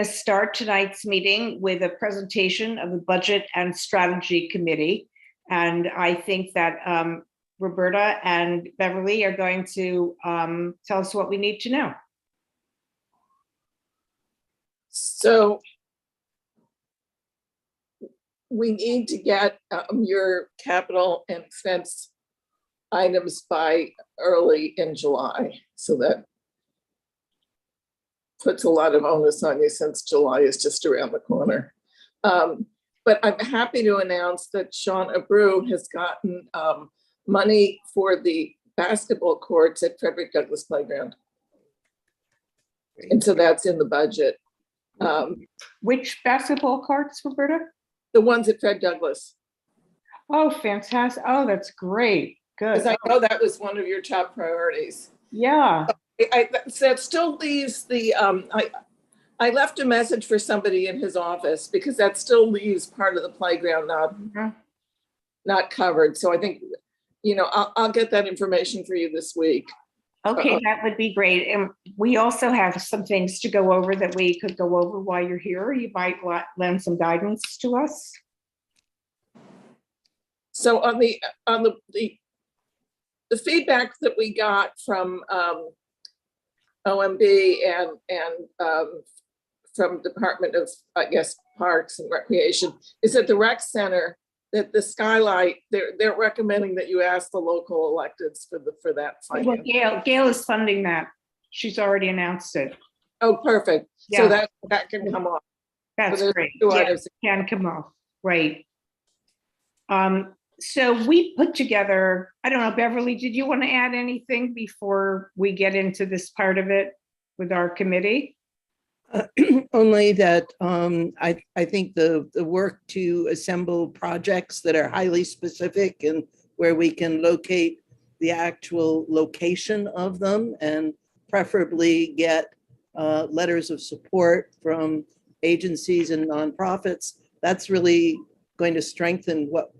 start tonight's meeting with a presentation of the Budget and Strategy Committee. And I think that Roberta and Beverly are going to tell us what we need to know. So we need to get your capital and expense items by early in July. So that puts a lot of onus on you since July is just around the corner. But I'm happy to announce that Sean Abreu has gotten money for the basketball courts at Frederick Douglass Playground. And so that's in the budget. Which basketball courts, Roberta? The ones at Fred Douglass. Oh, fantastic. Oh, that's great. Good. Because I know that was one of your top priorities. Yeah. So that still leaves the, I left a message for somebody in his office because that still leaves part of the playground not covered. So I think, you know, I'll get that information for you this week. Okay, that would be great. And we also have some things to go over that we could go over while you're here. You might lend some guidance to us. So on the feedback that we got from OMB and from Department of, I guess, Parks and Recreation is that the rec center, that the skylight, they're recommending that you ask the local electeds for that finance. Well, Gail is funding that. She's already announced it. Oh, perfect. Yeah. So that can come off. That's so great. Yeah, can come off. Right. So we put together, I don't know, Beverly, did you want to add anything before we get into this part of it with our committee? Only that I think the work to assemble projects that are highly specific and where we can locate the actual location of them and preferably get letters of support from agencies and nonprofits, that's really going to strengthen what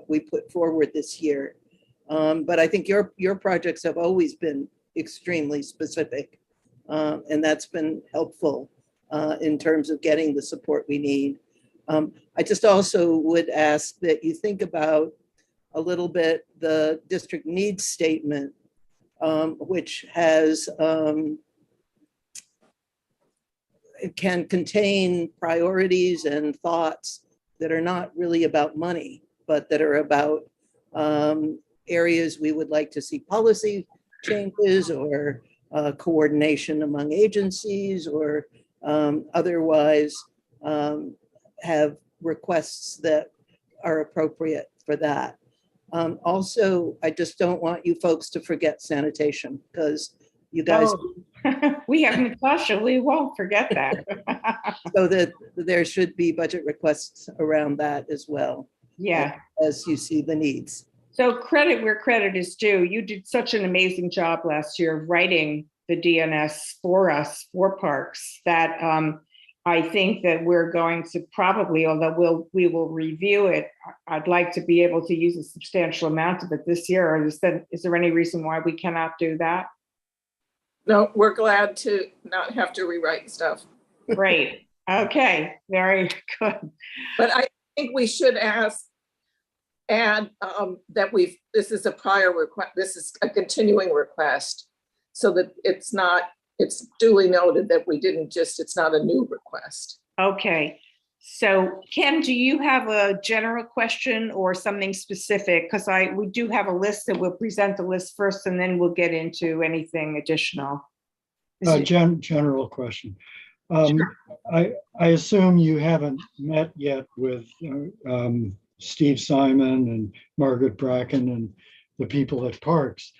we put forward this year. But I think your projects have always been extremely specific, and that's been helpful in terms of getting the support we need. I just also would ask that you think about a little bit the district needs statement, which has it can contain priorities and thoughts that are not really about money, but that are about areas we would like to see policy changes or coordination among agencies or otherwise have requests that are appropriate for that. Also, I just don't want you folks to forget sanitation because you guys. Oh, we have Natasha, we won't forget that. So that there should be budget requests around that as well. Yeah. As you see the needs. So credit where credit is due. You did such an amazing job last year of writing the DNS for us, for parks, that I think that we're going to probably, although we will review it, I'd like to be able to use a substantial amount of it this year. Is there any reason why we cannot do that? No, we're glad to not have to rewrite stuff. Great. Okay, very good. But I think we should add that this is a prior request, this is a continuing request, so that it's duly noted that we didn't just, it's not a new request. Okay. So Ken, do you have a general question or something specific? Because we do have a list that we'll present the list first and then we'll get into anything additional. General question. Sure. I assume you haven't met yet with Steve Simon and Margaret Bracken and the people at Parks,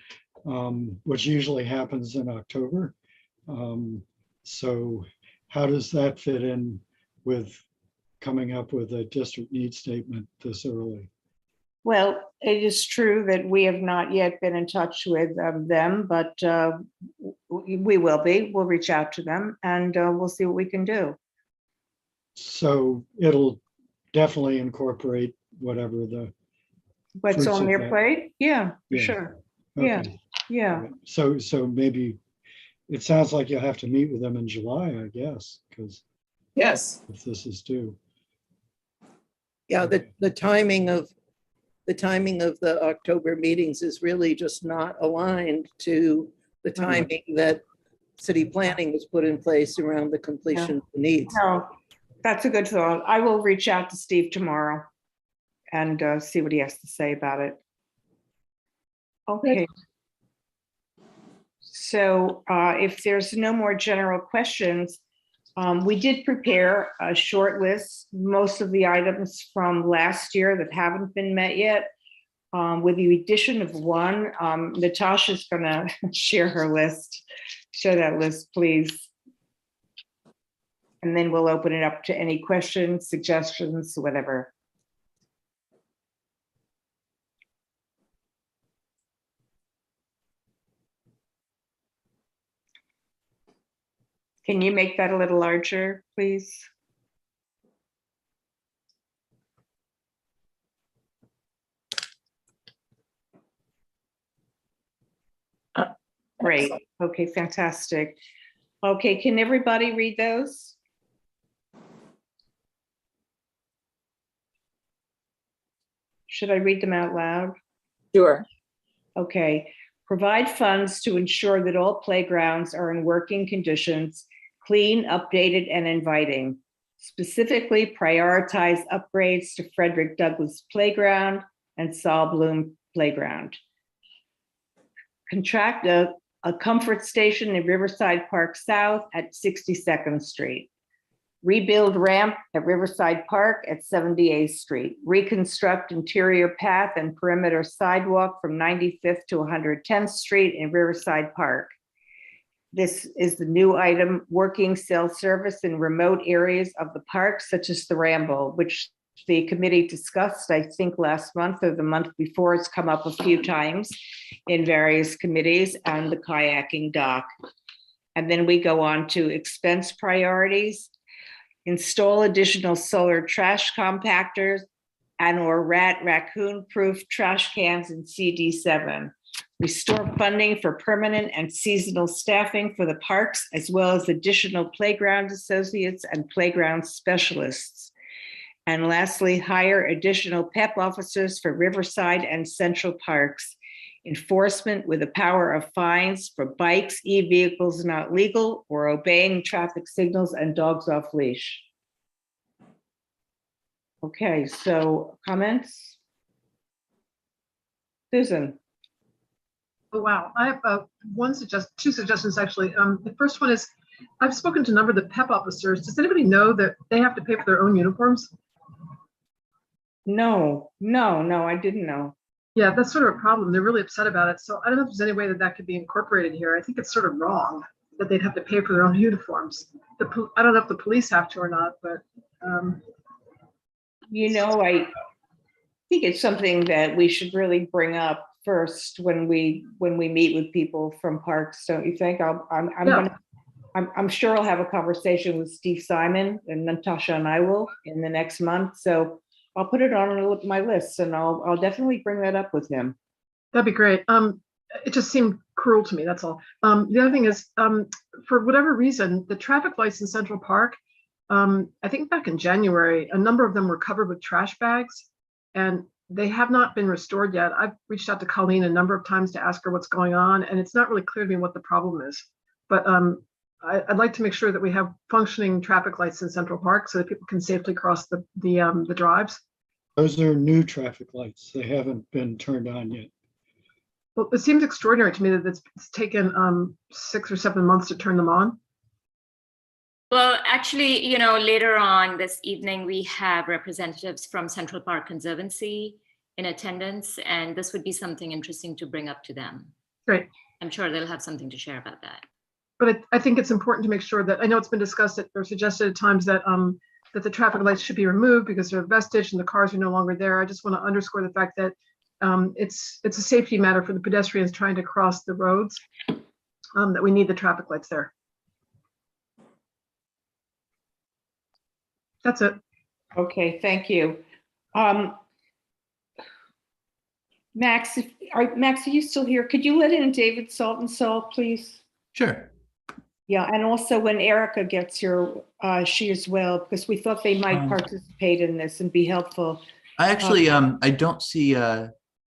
which usually happens in October. So how does that fit in with coming up with a district needs statement this early? Well, it is true that we have not yet been in touch with them, but we will be. We'll reach out to them and we'll see what we can do. So it'll definitely incorporate whatever what's on their plate. Yeah, for sure. Okay. Yeah. So maybe it sounds like you'll have to meet with them in July, I guess, because Yes. if this is due. Yeah, the timing of the October meetings is really just not aligned to the timing that city planning was put in place around the completion of the needs. No, that's a good thought. I will reach out to Steve tomorrow and see what he has to say about it. Okay. So if there's no more general questions, we did prepare a short list, most of the items from last year that haven't been met yet. With the addition of one, Natasha's gonna share her list. Share that list, please. And then we'll open it up to any questions, suggestions, whatever. Can you make that a little larger, please? Great. Okay, fantastic. Okay, can everybody read those? Should I read them out loud? Sure. Okay. Provide funds to ensure that all playgrounds are in working conditions, clean, updated, and inviting. Specifically, prioritize upgrades to Frederick Douglass Playground and Saul Bloom Playground. Contract a comfort station in Riverside Park South at 62nd Street. Rebuild ramp at Riverside Park at 78th Street. Reconstruct interior path and perimeter sidewalk from 95th to 110th Street in Riverside Park. This is the new item, working cell service in remote areas of the park, such as the Ramble, which the committee discussed, I think last month or the month before. It's come up a few times in various committees, and the kayaking dock. And then we go on to expense priorities. Install additional solar trash compactors and or raccoon-proof trash cans in CD7. Restore funding for permanent and seasonal staffing for the parks, as well as additional playground associates and playground specialists. And lastly, hire additional PEP officers for Riverside and Central Parks. Enforcement with the power of fines for bikes, e-vehicles not legal, or obeying traffic signals and dogs off leash. Okay, so comments? Susan. Oh, wow. I have two suggestions, actually. The first one is, I've spoken to a number of the PEP officers. Does anybody know that they have to pay for their own uniforms? No, I didn't know. Yeah, that's sort of a problem. They're really upset about it. So I don't know if there's any way that that could be incorporated here. I think it's sort of wrong that they'd have to pay for their own uniforms. I don't know if the police have to or not, but. You know, I think it's something that we should really bring up first when we meet with people from parks. Don't you think? I'm sure I'll have a conversation with Steve Simon, and Natasha and I will in the next month. So I'll put it on my list, and I'll definitely bring that up with him. That'd be great. It just seemed cruel to me, that's all. The other thing is, for whatever reason, the traffic lights in Central Park, I think back in January, a number of them were covered with trash bags, and they have not been restored yet. I've reached out to Colleen a number of times to ask her what's going on, and it's not really clear to me what the problem is. But I'd like to make sure that we have functioning traffic lights in Central Park so that people can safely cross the drives. Those are new traffic lights. They haven't been turned on yet. Well, it seems extraordinary to me that it's taken 6 or 7 months to turn them on. Well, actually, you know, later on this evening, we have representatives from Central Park Conservancy in attendance, and this would be something interesting to bring up to them. Great. I'm sure they'll have something to share about that. But I think it's important to make sure that, I know it's been discussed or suggested at times that that the traffic lights should be removed because they're a vestige and the cars are no longer there. I just want to underscore the fact that it's a safety matter for the pedestrians trying to cross the roads, that we need the traffic lights there. That's it. Okay, thank you. Max, are you still here? Could you let in David Saltonsall, please? Sure. Yeah, and also when Erica gets here, she as well, because we thought they might participate in this and be helpful. I actually, I don't see,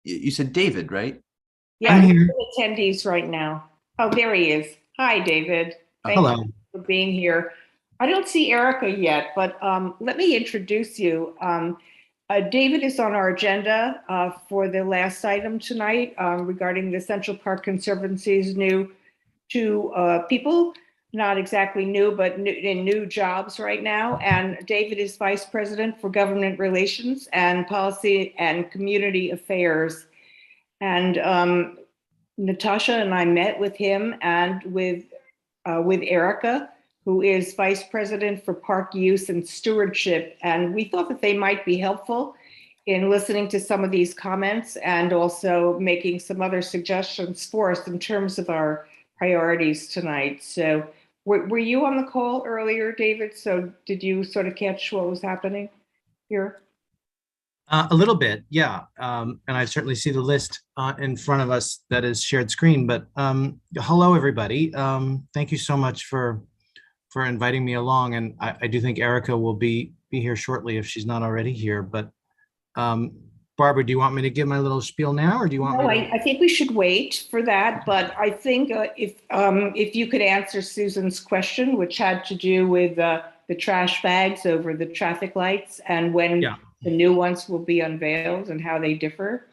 you said David, right? Yeah, I'm he's here. in attendees right now. Oh, there he is. Hi, David. Thank Hello. you for being here. I don't see Erica yet, but let me introduce you. David is on our agenda for the last item tonight regarding the Central Park Conservancy's new two people, not exactly new, but in new jobs right now. And David is Vice President for Government Relations and Policy and Community Affairs. And Natasha and I met with him and with Erica, who is Vice President for Park Use and Stewardship. And we thought that they might be helpful in listening to some of these comments and also making some other suggestions for us in terms of our priorities tonight. So were you on the call earlier, David? So did you sort of catch what was happening here? A little bit, yeah. And I certainly see the list in front of us that is shared screen. But hello, everybody. Thank you so much for inviting me along. And I do think Erica will be here shortly if she's not already here. But Barbara, do you want me to give my little spiel now, or do you want No, me to? I think we should wait for that. But I think if you could answer Susan's question, which had to do with the trash bags over the traffic lights and when the new ones will be unveiled and how they differ.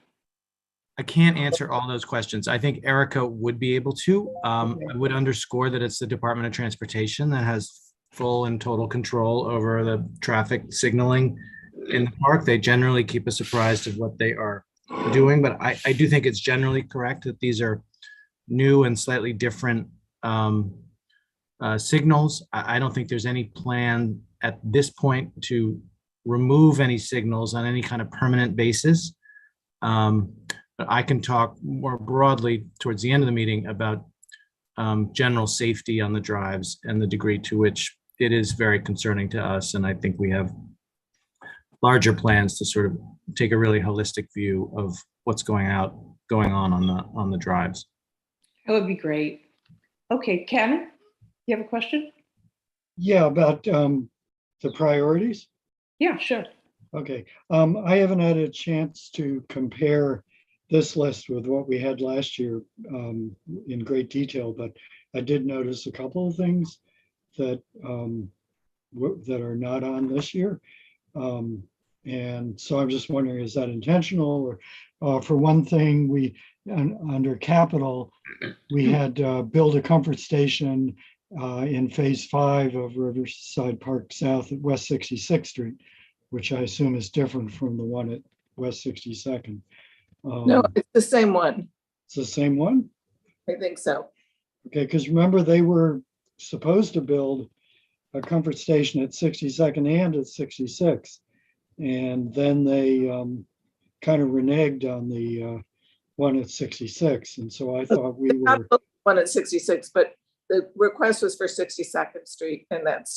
I can't answer all those questions. I think Erica would be able to. I would underscore that it's the Department of Transportation that has full and total control over the traffic signaling in the park. They generally keep us apprised of what they are doing, but I do think it's generally correct that these are new and slightly different signals. I don't think there's any plan at this point to remove any signals on any kind of permanent basis. But I can talk more broadly towards the end of the meeting about general safety on the drives and the degree to which it is very concerning to us. And I think we have larger plans to sort of take a really holistic view of what's going on the drives. That would be great. Okay, Ken, you have a question? Yeah, about the priorities. Yeah, sure. Okay, I haven't had a chance to compare this list with what we had last year in great detail, but I did notice a couple of things that that are not on this year. And so I'm just wondering, is that intentional? Or for one thing, we under capital, we had build a comfort station in phase 5 of Riverside Park South at West 66th Street, which I assume is different from the one at West 62nd. No, it's the same one. It's the same one? I think so. Okay, because remember they were supposed to build a comfort station at 62nd and at 66. And then they kind of reneged on the one at 66. And so I thought we were. One at 66, but the request was for 62nd Street, and that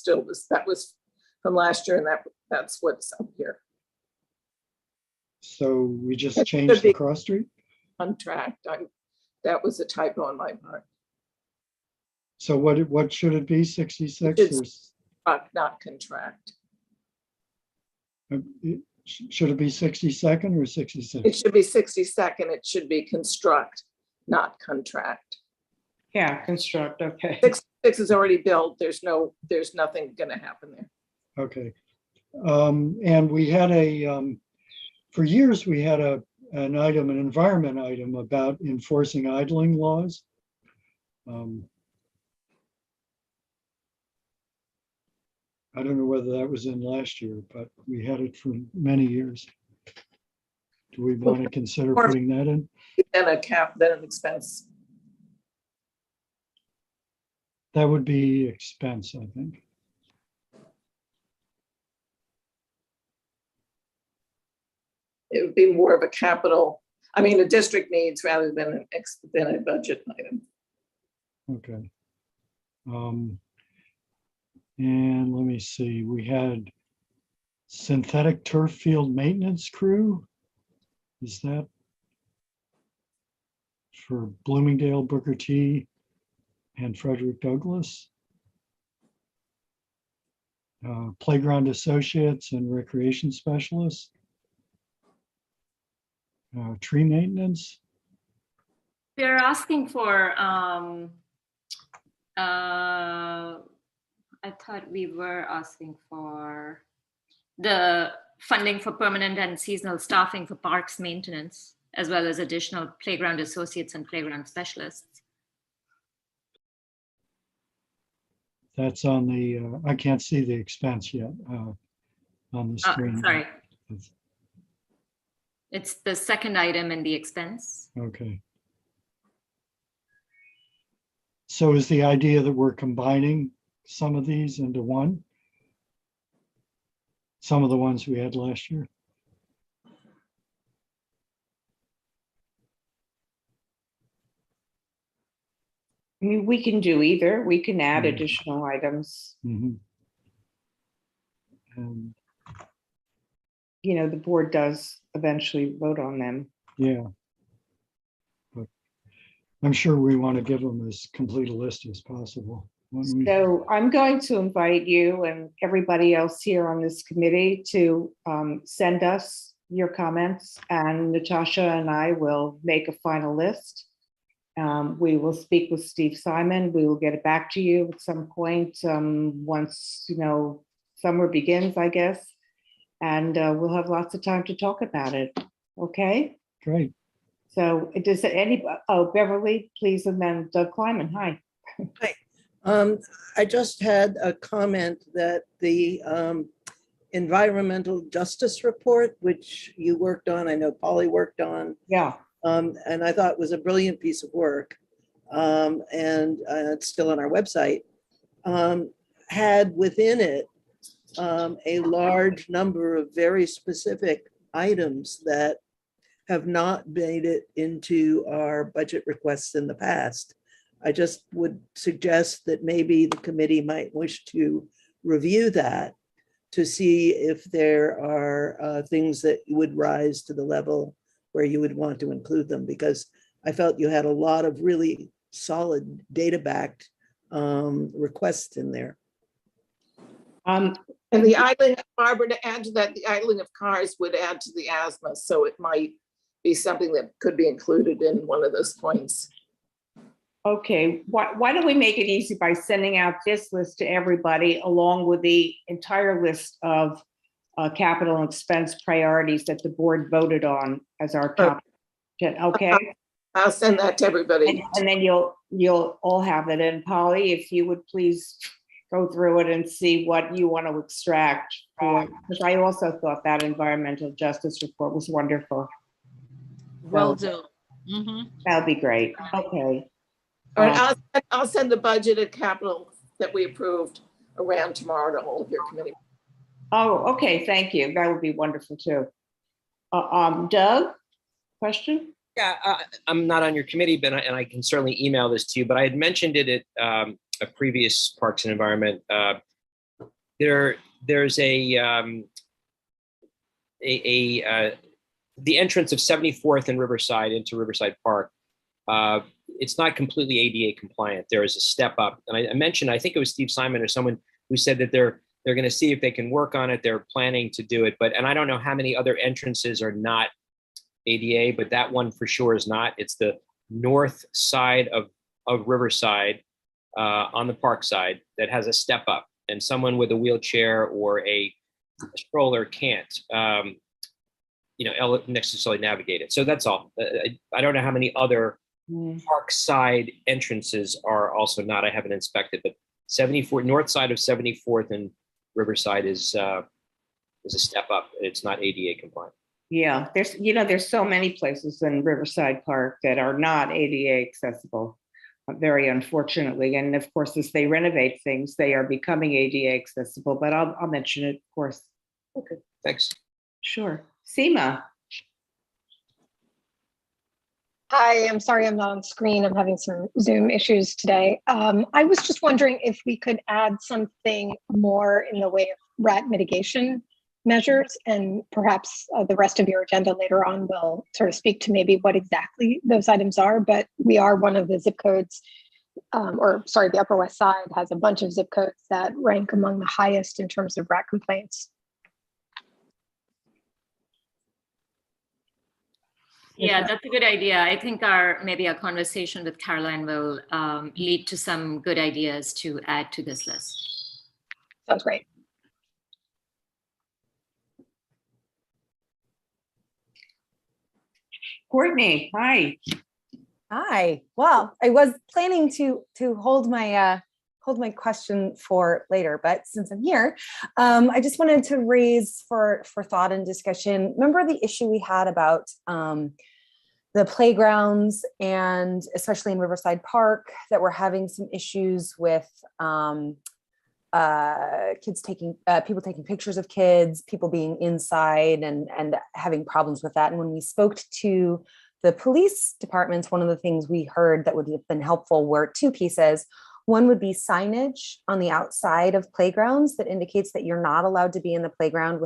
was from last year, and that's what's up here. So we just changed the cross street? On track. That was a typo on my part. So what should it be, 66? It's not contract. Should it be 62nd or 66? It should be 62nd. It should be construct, not contract. Yeah, construct, okay. 66 is already built. There's nothing gonna happen there. Okay. And we had for years, we had an environment item about enforcing idling laws. I don't know whether that was in last year, but we had it for many years. Do we want to consider putting that in? Then an expense. That would be expense, I think. It would be more of a capital, a district needs rather than a budget item. Okay. And let me see, we had synthetic turf field maintenance crew. Is that for Bloomingdale, Booker T, and Frederick Douglass? playground associates and recreation specialists, tree maintenance. We're asking for, I thought we were asking for the funding for permanent and seasonal staffing for parks maintenance, as well as additional playground associates and playground specialists. That's on the, I can't see the expense yet on the screen. Sorry. It's the second item in the expense. Okay. So is the idea that we're combining some of these into one? Some of the ones we had last year? I mean, we can do either. We can add additional items. Mhm. And You know, the board does eventually vote on them. yeah. But I'm sure we want to give them as complete a list as possible. When we- So I'm going to invite you and everybody else here on this committee to send us your comments, and Natasha and I will make a final list. We will speak with Steve Simon. We will get it back to you at some point once, you know, summer begins, I guess. And we'll have lots of time to talk about it. Okay? Great. So does Beverly, please, and then Doug Kleiman. Hi. I just had a comment that the environmental justice report, which you worked on, I know Polly worked on, Yeah. and I thought was a brilliant piece of work, and it's still on our website, had within it a large number of very specific items that have not made it into our budget requests in the past. I just would suggest that maybe the committee might wish to review that to see if there are things that would rise to the level where you would want to include them, because I felt you had a lot of really solid data-backed requests in there. And the idling, Barbara, to add to that, the idling of cars would add to the asthma, so it might be something that could be included in one of those points. Okay, why don't we make it easy by sending out this list to everybody along with the entire list of capital and expense priorities that the board voted on as our top. Okay, I'll send that to everybody. and then you'll all have it. And Polly, if you would please go through it and see what you want to extract, because I also thought that environmental justice report was wonderful. Will do. Mhm. That'll be great. Okay. All right, I'll send the budget and capital that we approved around tomorrow to all of your committee. Oh, okay, thank you. That would be wonderful too. Doug, question? Yeah, I'm not on your committee, but I can certainly email this to you, but I had mentioned it at a previous Parks and Environment. There's the entrance of 74th and Riverside into Riverside Park. It's not completely ADA compliant. There is a step up. And I mentioned, I think it was Steve Simon or someone who said that they're going to see if they can work on it. They're planning to do it, and I don't know how many other entrances are not ADA, but that one for sure is not. It's the north side of Riverside on the park side that has a step up, and someone with a wheelchair or a stroller can't, necessarily navigate it. So that's all. I don't know how many other park side entrances are also not. I haven't inspected, but 74 north side of 74th and Riverside is a step up. It's not ADA compliant. Yeah, there's so many places in Riverside Park that are not ADA accessible, very unfortunately. And of course, as they renovate things, they are becoming ADA accessible, but I'll mention it, of course. Okay, thanks. Sure. Seema. Hi, I'm sorry I'm not on screen. I'm having some Zoom issues today. I was just wondering if we could add something more in the way of rat mitigation measures, and perhaps the rest of your agenda later on will sort of speak to maybe what exactly those items are, but we are one of the zip codes the Upper West Side has a bunch of zip codes that rank among the highest in terms of rat complaints. Yeah, that's a good idea. I think maybe a conversation with Caroline will lead to some good ideas to add to this list. Sounds great. Courtney, hi. Hi. Well, I was planning to hold my question for later, but since I'm here, I just wanted to raise for thought and discussion. Remember the issue we had about the playgrounds, and especially in Riverside Park, that we're having some issues with people taking pictures of kids, people being inside and having problems with that. And when we spoke to the police departments, one of the things we heard that would have been helpful were two pieces. One would be signage on the outside of playgrounds that indicates that you're not allowed to be in the playground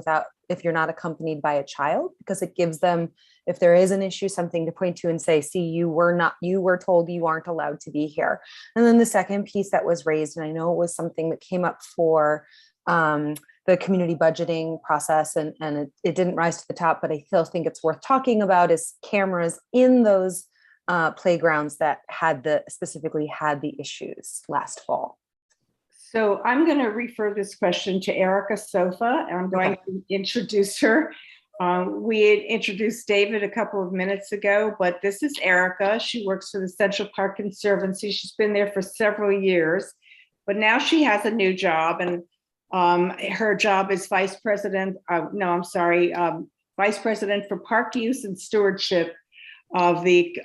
if you're not accompanied by a child, because it gives them, if there is an issue, something to point to and say, see, you were told you aren't allowed to be here. And then the second piece that was raised, and I know it was something that came up for the community budgeting process, and it didn't rise to the top, but I still think it's worth talking about, is cameras in those playgrounds that specifically had the issues last fall. So I'm going to refer this question to Erica Sopha, and I'm going to introduce her. We had introduced David a couple of minutes ago, but this is Erica. She works for the Central Park Conservancy. She's been there for several years, but now she has a new job, and her job is Vice President for Park Use and Stewardship of the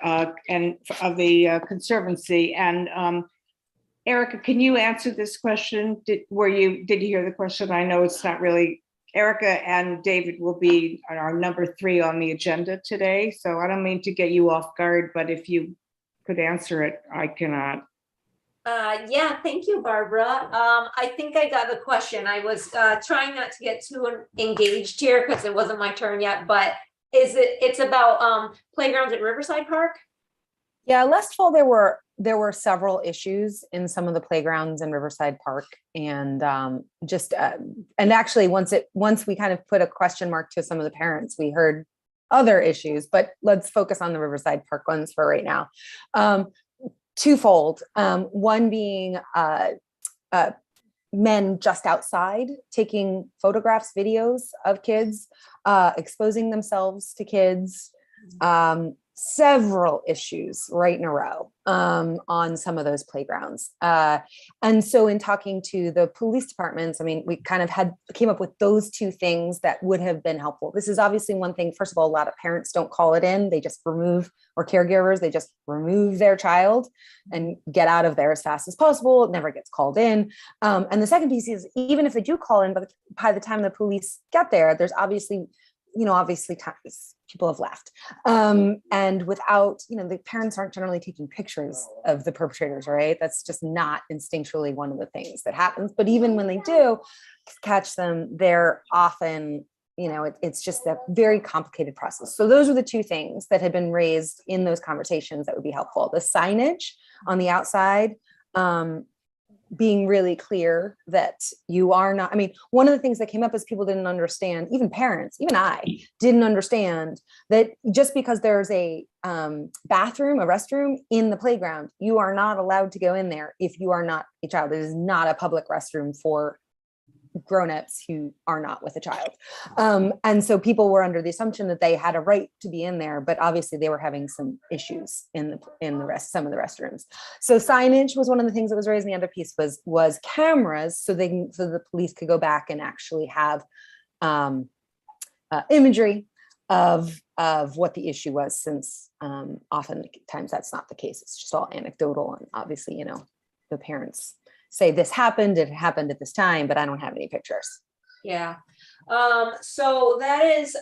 Conservancy. And Erica, can you answer this question? Did you hear the question? I know it's not really. Erica and David will be our number 3 on the agenda today, so I don't mean to get you off guard, but if you could answer it, I cannot. Yeah, thank you, Barbara. I think I got the question. I was trying not to get too engaged here because it wasn't my turn yet, but it's about playgrounds at Riverside Park? Yeah, last fall there were several issues in some of the playgrounds in Riverside Park, and actually once we kind of put a question mark to some of the parents, we heard other issues, but let's focus on the Riverside Park ones for right now. Twofold. One being men just outside taking photographs, videos of kids, exposing themselves to kids. Several issues right in a row on some of those playgrounds. And so in talking to the police departments, I mean, we kind of came up with those two things that would have been helpful. This is obviously one thing. First of all, a lot of parents don't call it in. They just remove, or caregivers, they just remove their child and get out of there as fast as possible. It never gets called in. And the second piece is, even if they do call in, but by the time the police get there, there's obviously times people have left. And without, the parents aren't generally taking pictures of the perpetrators, right? That's just not instinctually one of the things that happens. But even when they do catch them, they're often, it's just a very complicated process. So those are the two things that had been raised in those conversations that would be helpful. The signage on the outside, being really clear that you are not, one of the things that came up is people didn't understand, even parents, even I didn't understand that just because there's a bathroom, a restroom in the playground, you are not allowed to go in there if you are not a child. It is not a public restroom for grown-ups who are not with a child. And so people were under the assumption that they had a right to be in there, but obviously they were having some issues in some of the restrooms. So signage was one of the things that was raised. And the other piece was cameras, so the police could go back and actually have imagery of what the issue was, since oftentimes that's not the case. It's just all anecdotal, and obviously, the parents say this happened, it happened at this time, but I don't have any pictures. Yeah. So that is,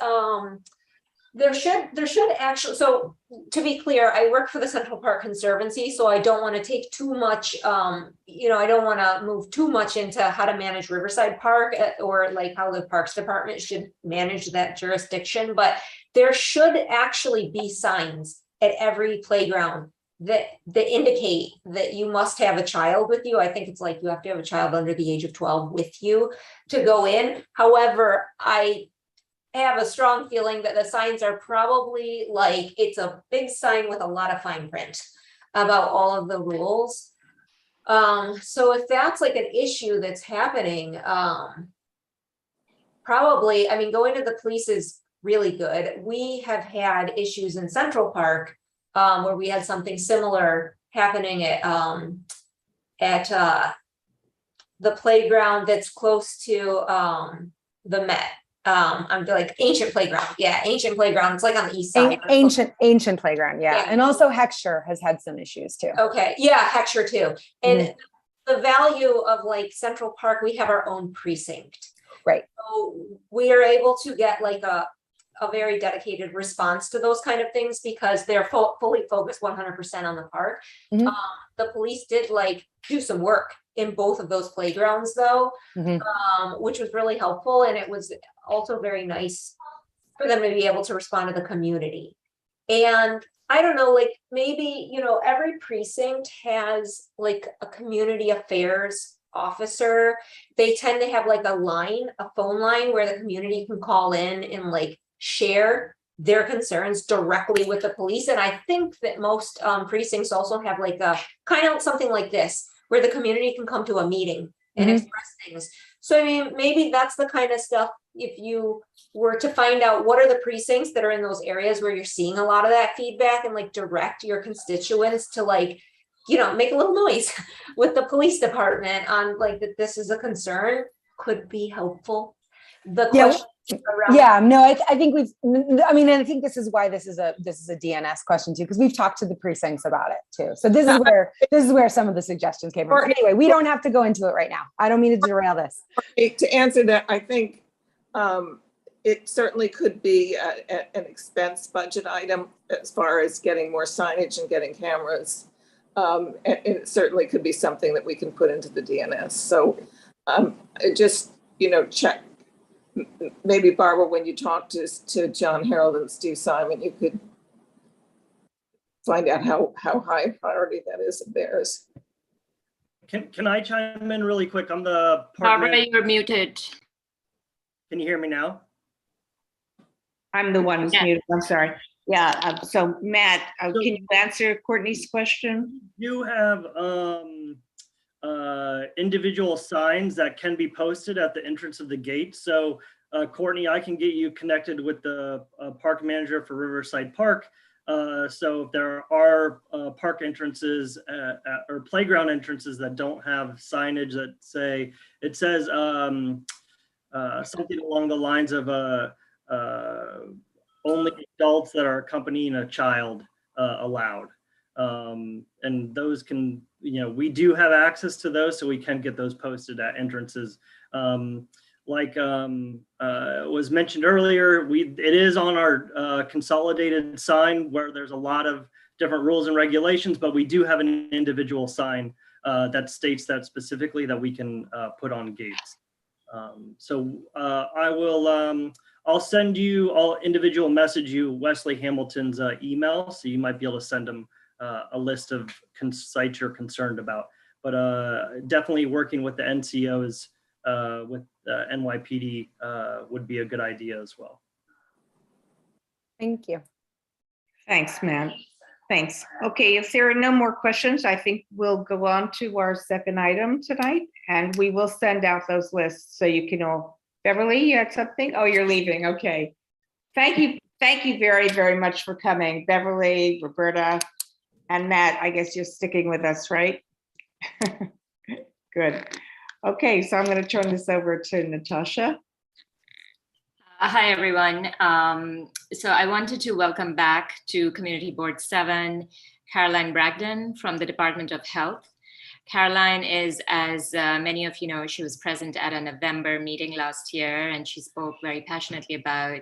there should actually, so to be clear, I work for the Central Park Conservancy, so I don't want to take too much, I don't want to move too much into how to manage Riverside Park or like how the Parks Department should manage that jurisdiction, but there should actually be signs at every playground that indicate that you must have a child with you. I think it's like you have to have a child under the age of 12 with you to go in. However, I have a strong feeling that the signs are probably like, it's a big sign with a lot of fine print about all of the rules. So if that's like an issue that's happening, probably, I mean, going to the police is really good. We have had issues in Central Park where we had something similar happening at the playground that's close to the Met. I'm like ancient playground. Yeah, ancient playground. It's like on the east side. Ancient playground. Yeah. And also Heckscher has had some issues too. Okay. Yeah, Heckscher too. And the value of like Central Park, we have our own precinct. Right. So we are able to get like a very dedicated response to those kind of things because they're fully focused 100% on the park. The police did like do some work in both of those playgrounds though, which was really helpful. And it was also very nice for them to be able to respond to the community. And I don't know, like maybe, you know, every precinct has like a community affairs officer. They tend to have like a phone line where the community can call in and like share their concerns directly with the police. And I think that most precincts also have like a kind of something like this, where the community can come to a meeting and express things. So, I mean, maybe that's the kind of stuff, if you were to find out what are the precincts that are in those areas where you're seeing a lot of that feedback and like direct your constituents to like, you know, make a little noise with the police department on like that this is a concern, could be helpful. The question around I think I think this is why this is a DNS question too, because we've talked to the precincts about it too. So this is where some of the suggestions came from. Anyway, we don't have to go into it right now. I don't mean to derail this. To answer that, I think it certainly could be an expense budget item as far as getting more signage and getting cameras. And it certainly could be something that we can put into the DNS. So just, you know, check. Maybe Barbara, when you talk to John Harold and Steve Simon, you could find out how high a priority that is of theirs. Can I chime in really quick? I'm the Barbara, you're muted. Can you hear me now? I'm the one who's muted. I'm sorry. Yeah. So Matt, can you answer Courtney's question? You have individual signs that can be posted at the entrance of the gate. So Courtney, I can get you connected with the park manager for Riverside Park. So if there are park entrances or playground entrances that don't have signage that says something along the lines of only adults that are accompanying a child allowed. And those can, you know, we do have access to those, so we can get those posted at entrances. Like was mentioned earlier, it is on our consolidated sign where there's a lot of different rules and regulations, but we do have an individual sign that states that specifically that we can put on gates. I'll send you, I'll individual message you Wesley Hamilton's email, so you might be able to send him a list of sites you're concerned about. But definitely working with the NCOs with NYPD would be a good idea as well. Thank you. Thanks, Matt. Thanks. Okay, if there are no more questions, I think we'll go on to our second item tonight, and we will send out those lists so you can all. Beverly, you had something? Oh, you're leaving. Okay. Thank you. Thank you very, very much for coming. Beverly, Roberta, and Matt, I guess you're sticking with us, right? Good. Okay, so I'm going to turn this over to Natasha. Hi, everyone. So I wanted to welcome back to Community Board 7, Caroline Bragdon from the Department of Health. Caroline is, as many of you know, she was present at a November meeting last year, and she spoke very passionately about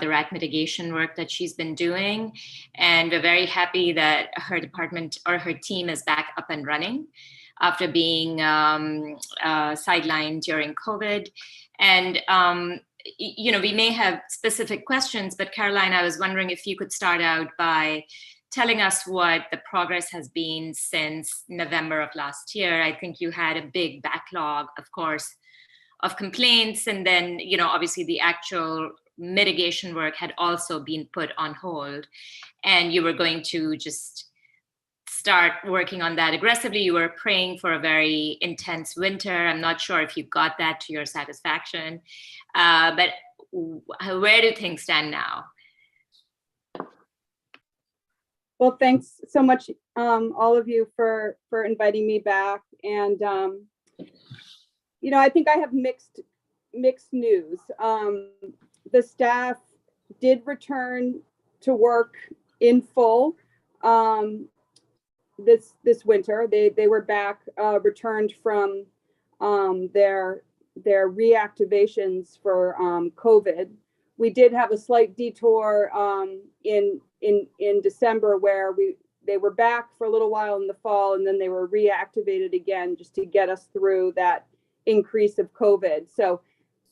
the rat mitigation work that she's been doing. And we're very happy that her department or her team is back up and running after being sidelined during COVID. And you know, we may have specific questions, but Caroline, I was wondering if you could start out by telling us what the progress has been since November of last year. I think you had a big backlog, of course, of complaints. And then, obviously the actual mitigation work had also been put on hold. And you were going to just start working on that aggressively. You were praying for a very intense winter. I'm not sure if you got that to your satisfaction. But where do things stand now? Well, thanks so much, all of you, for inviting me back. And I think I have mixed news. The staff did return to work in full this winter. They were back, returned from their reactivations for COVID. We did have a slight detour in December where they were back for a little while in the fall, and then they were reactivated again just to get us through that increase of COVID. So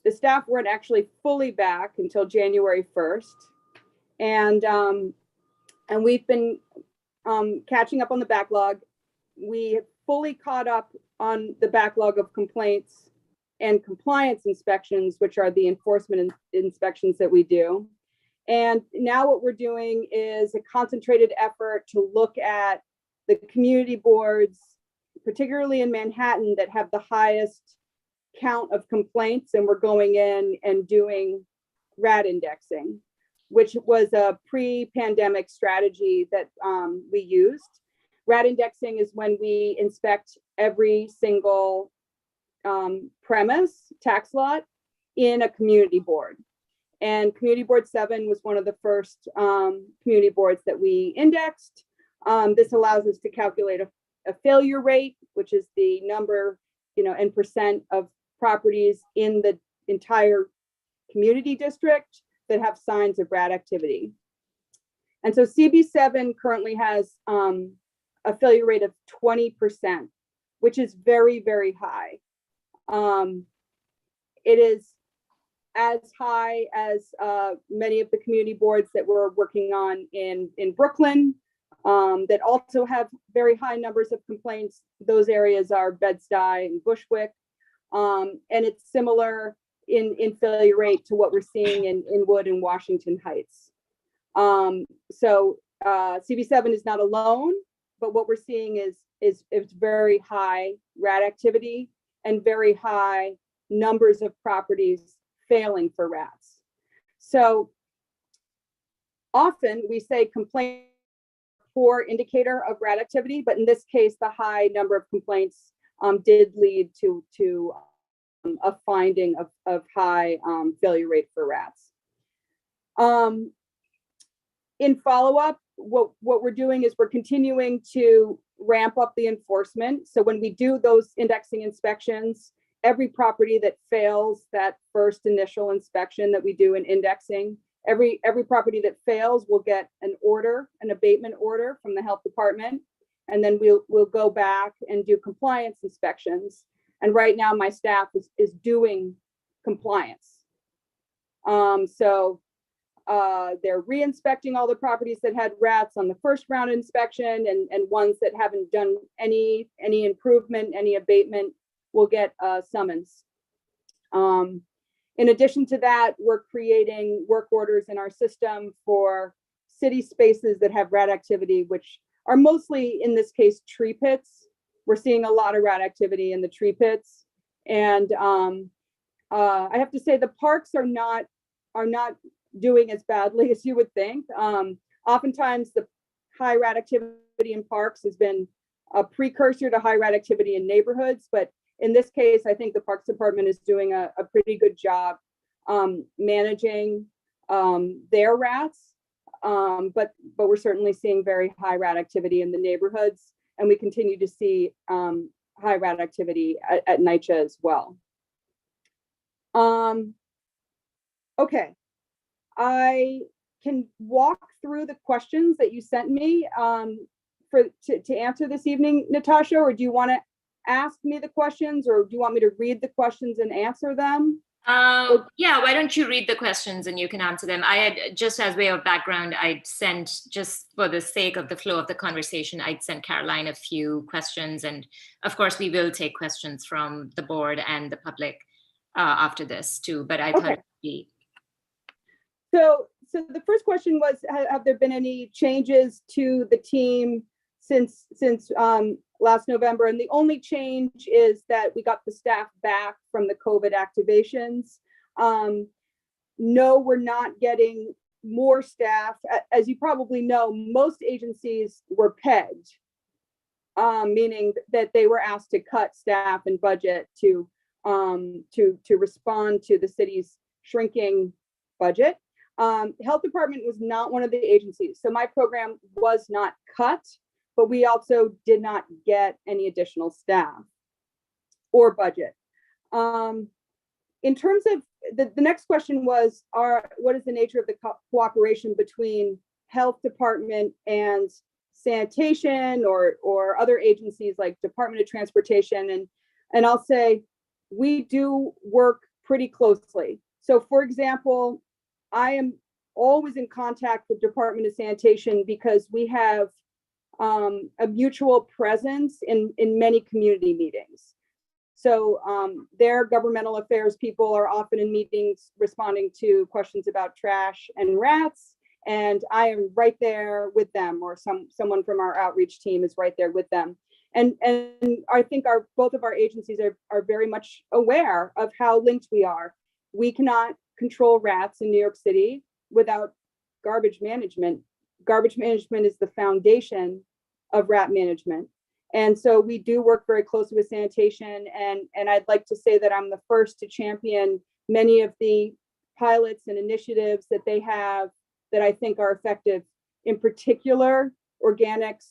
the staff weren't actually fully back until January 1st. And we've been catching up on the backlog. We have fully caught up on the backlog of complaints and compliance inspections, which are the enforcement inspections that we do. And now what we're doing is a concentrated effort to look at the community boards, particularly in Manhattan, that have the highest count of complaints. And we're going in and doing RAD indexing, which was a pre-pandemic strategy that we used. RAD indexing is when we inspect every single premise, tax lot, in a community board. And Community Board 7 was one of the first community boards that we indexed. This allows us to calculate a failure rate, which is the number, and percent of properties in the entire community district that have signs of RAD activity. And so CB7 currently has a failure rate of 20%, which is very, very high. It is as high as many of the community boards that we're working on in Brooklyn that also have very high numbers of complaints. Those areas are Bed-Stuy and Bushwick. And it's similar in failure rate to what we're seeing in Inwood and Washington Heights. So CB7 is not alone, but what we're seeing is very high RAD activity and very high numbers of properties failing for RADs. So often we say complaint poor indicator of RAD activity, but in this case, the high number of complaints did lead to a finding of high failure rate for RADs. In follow-up, what we're doing is we're continuing to ramp up the enforcement. So when we do those indexing inspections, every property that fails that first initial inspection that we do in indexing, every property that fails will get an abatement order from the health department. And then we'll go back and do compliance inspections. And right now my staff is doing compliance. So they're re-inspecting all the properties that had rats on the first round inspection, and ones that haven't done any improvement, any abatement, will get a summons. In addition to that, we're creating work orders in our system for city spaces that have rat activity, which are mostly, in this case, tree pits. We're seeing a lot of rat activity in the tree pits. And I have to say the parks are not doing as badly as you would think. Oftentimes the high rat activity in parks has been a precursor to high rat activity in neighborhoods, but in this case, I think the Parks Department is doing a pretty good job managing their rats, but we're certainly seeing very high rat activity in the neighborhoods, and we continue to see high rat activity at NYCHA as well. Okay, I can walk through the questions that you sent me to answer this evening, Natasha, or do you want to ask me the questions, or do you want me to read the questions and answer them? Yeah, why don't you read the questions and you can answer them. I had, just as way of background, I'd sent, just for the sake of the flow of the conversation, I'd sent Caroline a few questions. And of course, we will take questions from the board and the public after this too, but I thought it would be. So the first question was, have there been any changes to the team since last November? And the only change is that we got the staff back from the COVID activations. No, we're not getting more staff. As you probably know, most agencies were pegged, meaning that they were asked to cut staff and budget to respond to the city's shrinking budget. Health department was not one of the agencies, so my program was not cut, but we also did not get any additional staff or budget. In terms of the next question was, what is the nature of the cooperation between health department and sanitation or other agencies like Department of Transportation? And I'll say we do work pretty closely. So for example, I am always in contact with Department of Sanitation because we have a mutual presence in many community meetings. So their governmental affairs people are often in meetings responding to questions about trash and rats, and I am right there with them, or someone from our outreach team is right there with them. And I think both of our agencies are very much aware of how linked we are. We cannot control rats in New York City without garbage management. Garbage management is the foundation of rat management. And so we do work very closely with sanitation. And I'd like to say that I'm the first to champion many of the pilots and initiatives that they have that I think are effective. In particular, organics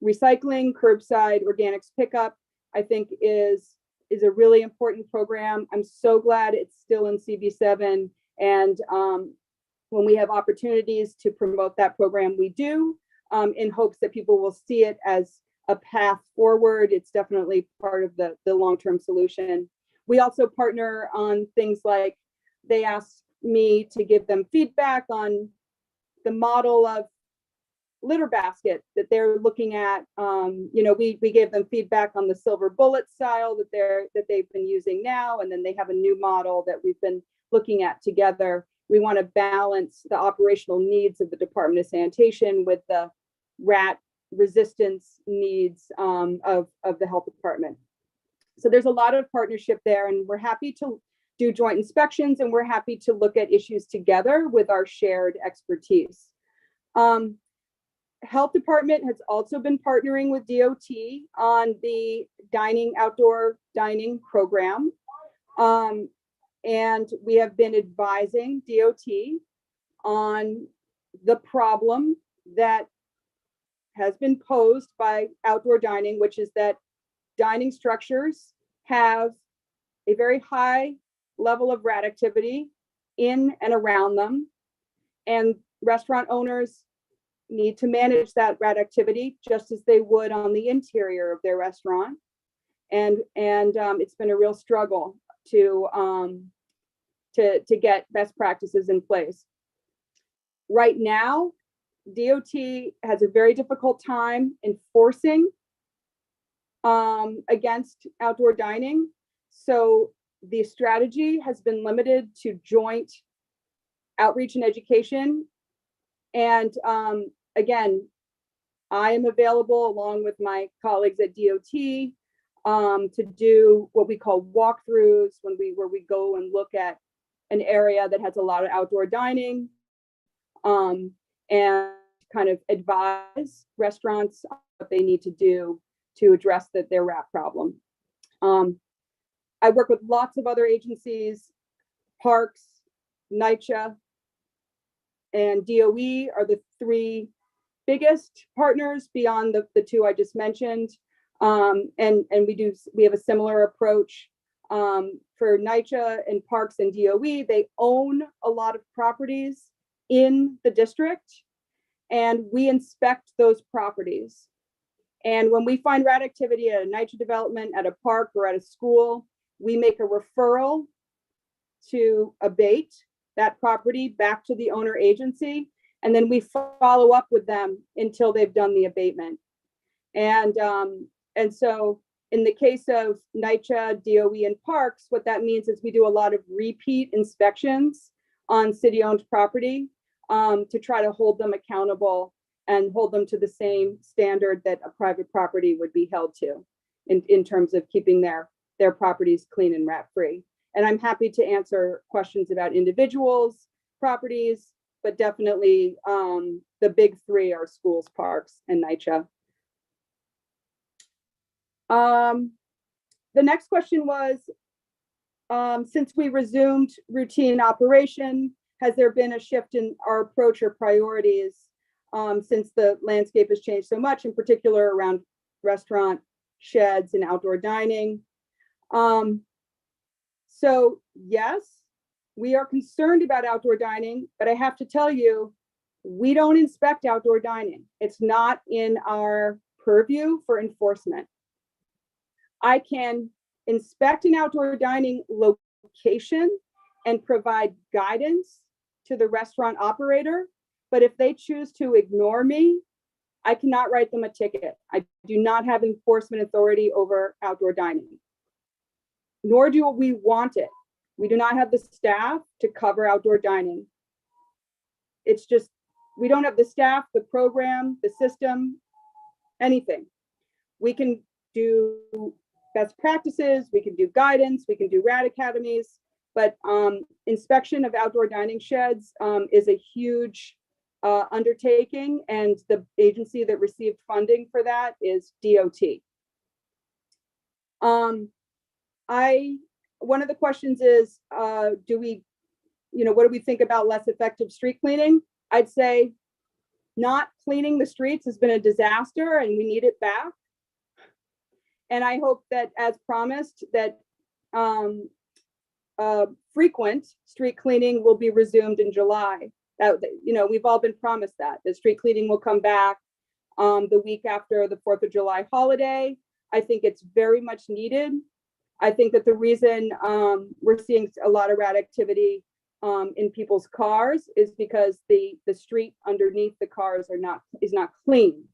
recycling, curbside organics pickup, I think is a really important program. I'm so glad it's still in CB7. And when we have opportunities to promote that program, we do, in hopes that people will see it as a path forward. It's definitely part of the long-term solution. We also partner on things like, they asked me to give them feedback on the model of litter basket that they're looking at. We gave them feedback on the silver bullet style that they've been using now, and then they have a new model that we've been looking at together. We want to balance the operational needs of the Department of Sanitation with the rat resistance needs of the health department. So there's a lot of partnership there, and we're happy to do joint inspections, and we're happy to look at issues together with our shared expertise. Health department has also been partnering with DOT on the outdoor dining program. And we have been advising DOT on the problem that has been posed by outdoor dining, which is that dining structures have a very high level of rat activity in and around them. And restaurant owners need to manage that rat activity just as they would on the interior of their restaurant. And it's been a real struggle to get best practices in place. Right now, DOT has a very difficult time enforcing against outdoor dining. So the strategy has been limited to joint outreach and education. And again, I am available along with my colleagues at DOT to do what we call walkthroughs where we go and look at an area that has a lot of outdoor dining and kind of advise restaurants on what they need to do to address their rat problem. I work with lots of other agencies, parks, NYCHA, and DOE are the three biggest partners beyond the two I just mentioned. And we have a similar approach for NYCHA and parks and DOE. They own a lot of properties in the district, and we inspect those properties. And when we find rat activity at a NYCHA development, at a park, or at a school, we make a referral to abate that property back to the owner agency. And then we follow up with them until they've done the abatement. And so in the case of NYCHA, DOE, and parks, what that means is we do a lot of repeat inspections on city-owned property to try to hold them accountable and hold them to the same standard that a private property would be held to in terms of keeping their properties clean and rat-free. And I'm happy to answer questions about individuals, properties, but definitely the big three are schools, parks, and NYCHA. The next question was, since we resumed routine operation, has there been a shift in our approach or priorities since the landscape has changed so much, in particular around restaurant, sheds, and outdoor dining? So yes, we are concerned about outdoor dining, but I have to tell you, we don't inspect outdoor dining. It's not in our purview for enforcement. I can inspect an outdoor dining location and provide guidance to the restaurant operator, but if they choose to ignore me, I cannot write them a ticket. I do not have enforcement authority over outdoor dining, nor do we want it. We do not have the staff to cover outdoor dining. It's just, we don't have the staff, the program, the system, anything. We can do best practices, we can do guidance, we can do rat academies, but inspection of outdoor dining sheds is a huge undertaking, and the agency that received funding for that is DOT. One of the questions is, what do we think about less effective street cleaning? I'd say not cleaning the streets has been a disaster and we need it back. And I hope that, as promised, that frequent street cleaning will be resumed in July. We've all been promised that the street cleaning will come back the week after the 4th of July holiday. I think it's very much needed. I think that the reason we're seeing a lot of rat activity in people's cars is because the street underneath the cars is not clean,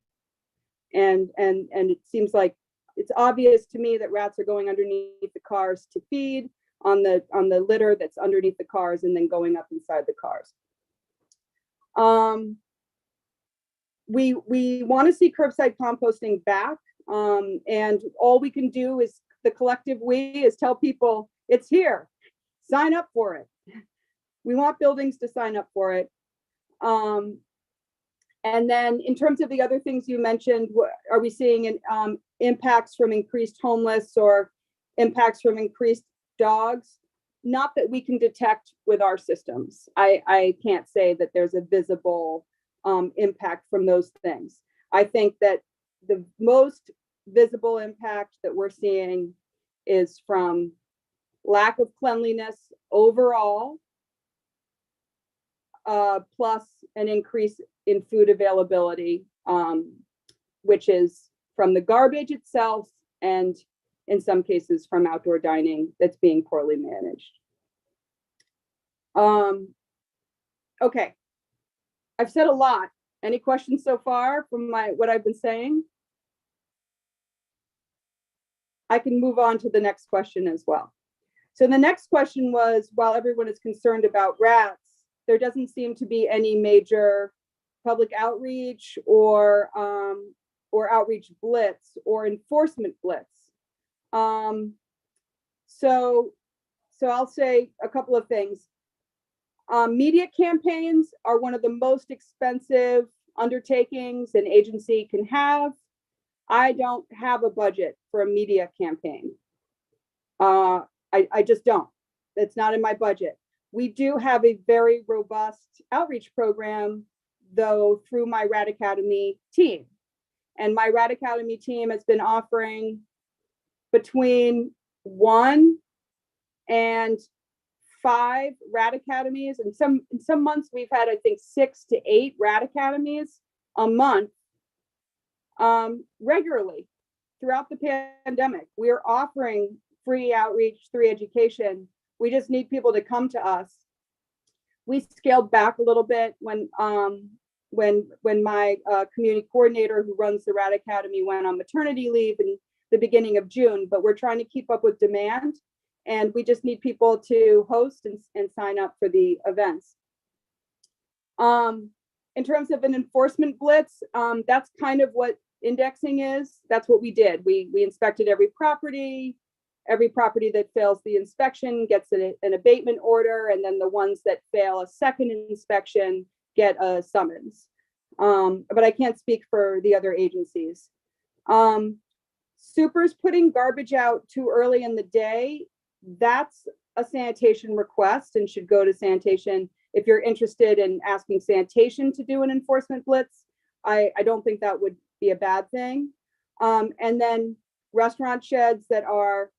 and it seems like it's obvious to me that rats are going underneath the cars to feed on the litter that's underneath the cars and then going up inside the cars. We want to see curbside composting back, and all we can do is, the collective we, is tell people it's here, sign up for it. We want buildings to sign up for it. And then in terms of the other things you mentioned, are we seeing impacts from increased homeless or impacts from increased dogs? Not that we can detect with our systems. I can't say that there's a visible impact from those things. I think that the most visible impact that we're seeing is from lack of cleanliness overall, plus an increase in food availability, which is from the garbage itself and in some cases from outdoor dining that's being poorly managed. Okay, I've said a lot. Any questions so far from what I've been saying? I can move on to the next question as well. So the next question was, while everyone is concerned about rats, there doesn't seem to be any major public outreach or outreach blitz or enforcement blitz. So I'll say a couple of things. Media campaigns are one of the most expensive undertakings an agency can have. I don't have a budget for a media campaign. I just don't. It's not in my budget. We do have a very robust outreach program, though, through my Rat Academy team. And my Rat Academy team has been offering between 1 and 5 Rat Academies. And in some months we've had, I think, 6 to 8 Rat Academies a month regularly throughout the pandemic. We're offering free outreach, free education We just need people to come to us. We scaled back a little bit when my community coordinator who runs the Rat Academy went on maternity leave in the beginning of June, but we're trying to keep up with demand, and we just need people to host and sign up for the events. In terms of an enforcement blitz, that's kind of what indexing is. That's what we did. We inspected every property. Every property that fails the inspection gets an abatement order, and then the ones that fail a second inspection get a summons. But I can't speak for the other agencies. Supers putting garbage out too early in the day, that's a sanitation request and should go to sanitation. If you're interested in asking sanitation to do an enforcement blitz, I don't think that would be a bad thing. And then restaurant sheds that are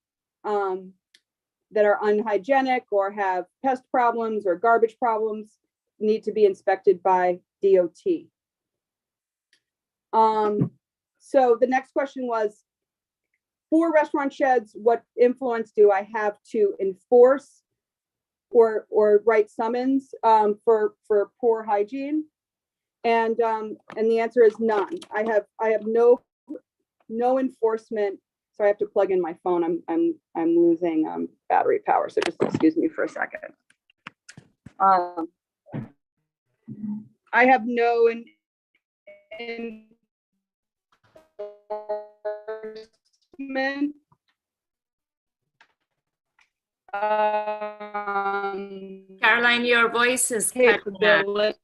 unhygienic or have pest problems or garbage problems need to be inspected by DOT. So the next question was, for restaurant sheds, what influence do I have to enforce or write summons for poor hygiene? And the answer is none. I have no enforcement. So I have to plug in my phone. I'm losing battery power. So just excuse me for a second. I have no enforcement. Caroline, your voice is cutting out.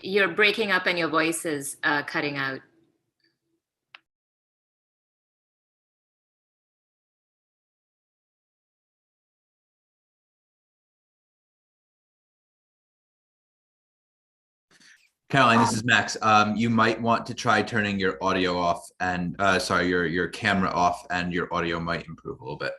You're breaking up and your voice is cutting out. Caroline, this is Max. You might want to try turning your audio off and sorry, your camera off, and your audio might improve a little bit.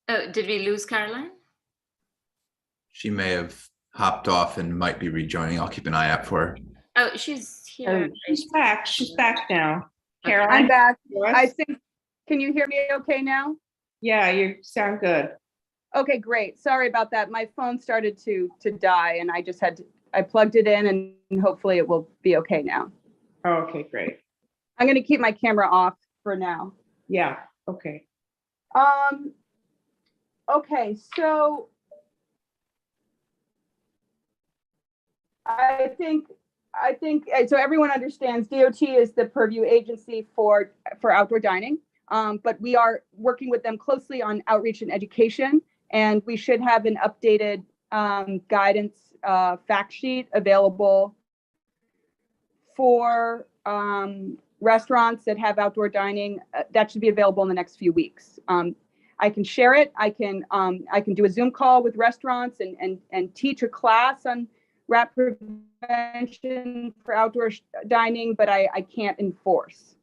Oh, did we lose Caroline? She may have hopped off and might be rejoining. I'll keep an eye out for her. Oh, she's here. She's back. She's back now. Caroline, I'm back. yours? I think, can you hear me okay now? Yeah, you sound good. Okay, great. Sorry about that. My phone started to die, and I just I plugged it in, and hopefully it will be okay now. Oh, okay, great. I'm going to keep my camera off for now. Yeah, okay. Okay, so I think so everyone understands DOT is the purview agency for outdoor dining, but we are working with them closely on outreach and education, and we should have an updated guidance fact sheet available for restaurants that have outdoor dining. That should be available in the next few weeks. I can share it. I can do a Zoom call with restaurants and teach a class on rat prevention for outdoor dining, but I can't enforce.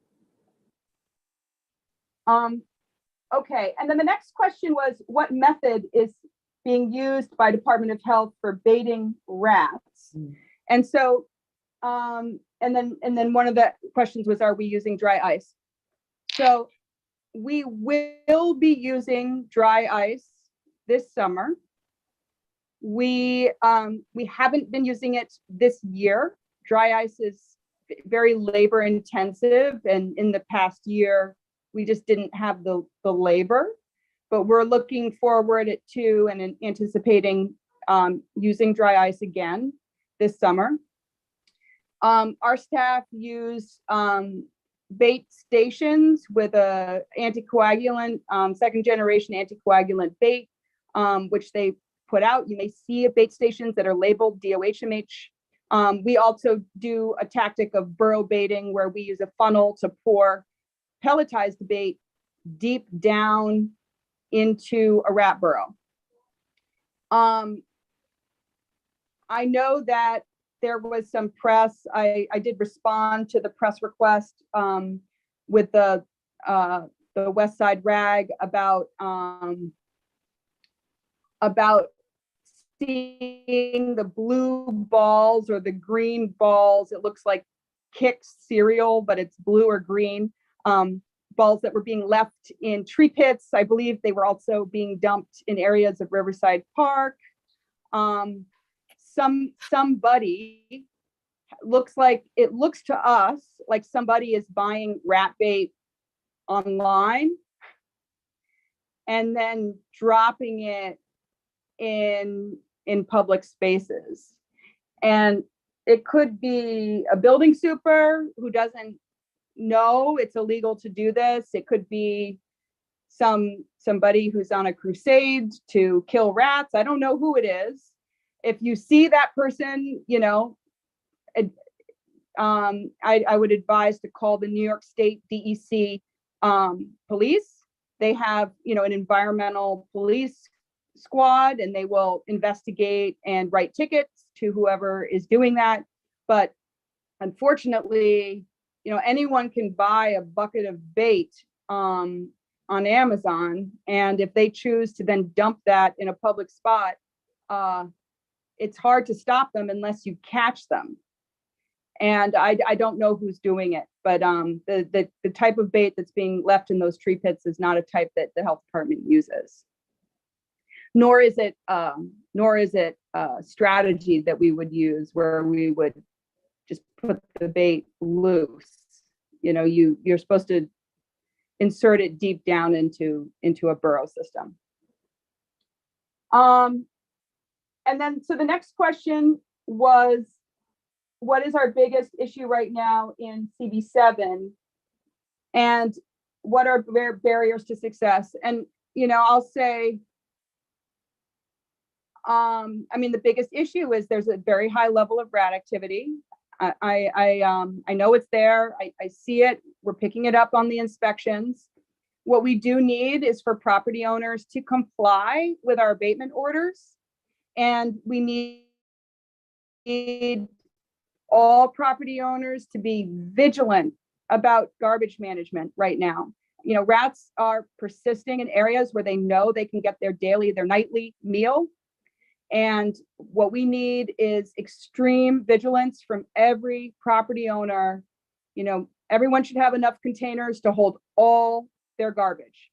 Okay, and then the next question was, what method is being used by Department of Health for baiting rats? And so, and then one of the questions was, are we using dry ice? So we will be using dry ice this summer. We haven't been using it this year. Dry ice is very labor intensive, and in the past year, we just didn't have the labor, but we're looking forward to and anticipating using dry ice again this summer. Our staff use bait stations with a anticoagulant, second generation anticoagulant bait, which they put out. You may see bait stations that are labeled DoHMH. We also do a tactic of burrow baiting, where we use a funnel to pour pelletized bait deep down into a rat burrow. I know that there was some press. I did respond to the press request with the West Side Rag about seeing the blue balls or the green balls. It looks like Kix cereal, but it's blue or green. Balls that were being left in tree pits. I believe they were also being dumped in areas of Riverside Park. Somebody looks to us like somebody is buying rat bait online and then dropping it in public spaces. And it could be a building super who doesn't know it's illegal to do this. It could be somebody who's on a crusade to kill rats. I don't know who it is. If you see that person, you know, I would advise to call the New York State DEC police. They have, you know, an environmental police squad, and they will investigate and write tickets to whoever is doing that. But unfortunately, you know, anyone can buy a bucket of bait on Amazon, and if they choose to then dump that in a public spot, it's hard to stop them unless you catch them. And I don't know who's doing it, but the type of bait that's being left in those tree pits is not a type that the health department uses. Nor is it a strategy that we would use where we would just put the bait loose. You know, you're supposed to insert it deep down into a burrow system. And then, so the next question was, what is our biggest issue right now in CB7? And what are barriers to success? And, you know, I'll say, I mean, the biggest issue is there's a very high level of rat activity. I know it's there. I see it. We're picking it up on the inspections. What we do need is for property owners to comply with our abatement orders. And we need all property owners to be vigilant about garbage management right now. You know, rats are persisting in areas where they know they can get their nightly meal. And what we need is extreme vigilance from every property owner. You know, everyone should have enough containers to hold all their garbage.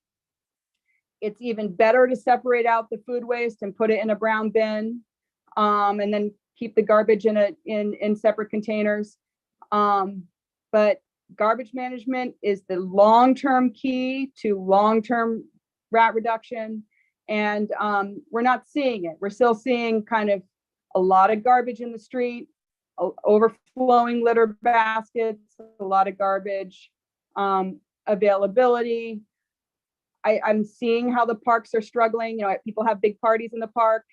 It's even better to separate out the food waste and put it in a brown bin, and then keep the garbage in separate containers. But garbage management is the long-term key to long-term rat reduction. And we're not seeing it. We're still seeing kind of a lot of garbage in the street, overflowing litter baskets, a lot of garbage, availability. I'm seeing how the parks are struggling. You know, people have big parties in the park,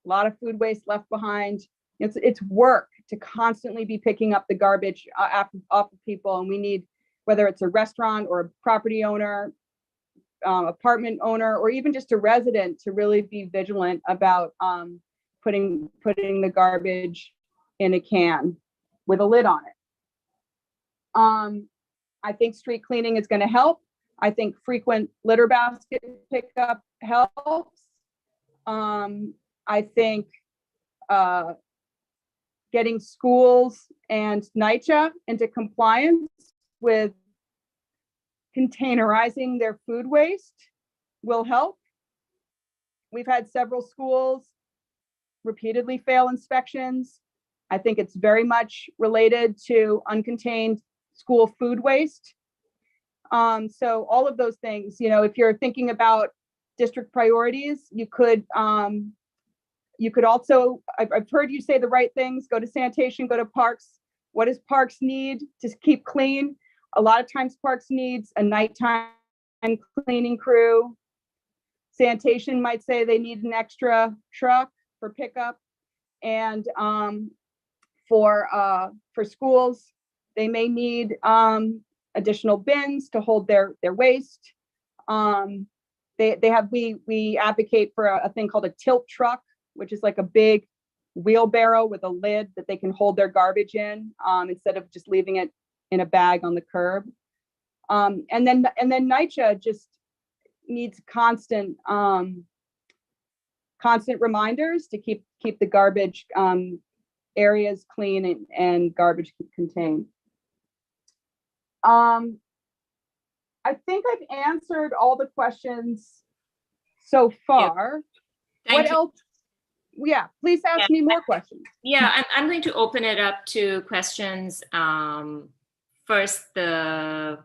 a lot of food waste left behind. It's work to constantly be picking up the garbage off of people. And we need, whether it's a restaurant or a property owner, apartment owner, or even just a resident, to really be vigilant about putting the garbage in a can with a lid on it. I think street cleaning is going to help. I think frequent litter basket pickup helps. I think getting schools and NYCHA into compliance with containerizing their food waste will help. We've had several schools repeatedly fail inspections. I think it's very much related to uncontained school food waste. So all of those things, you know, if you're thinking about district priorities, you could also, I've heard you say the right things, go to sanitation, go to parks. What does parks need to keep clean? A lot of times parks needs a nighttime cleaning crew. Sanitation might say they need an extra truck for pickup. And for schools, they may need additional bins to hold their waste. We advocate for a thing called a tilt truck, which is like a big wheelbarrow with a lid that they can hold their garbage in, instead of just leaving it in a bag on the curb. And then NYCHA just needs constant reminders to keep the garbage areas clean and garbage contained. I think I've answered all the questions so far. What else? Yeah, please ask me more questions. Yeah, I'm going to open it up to questions. First, we have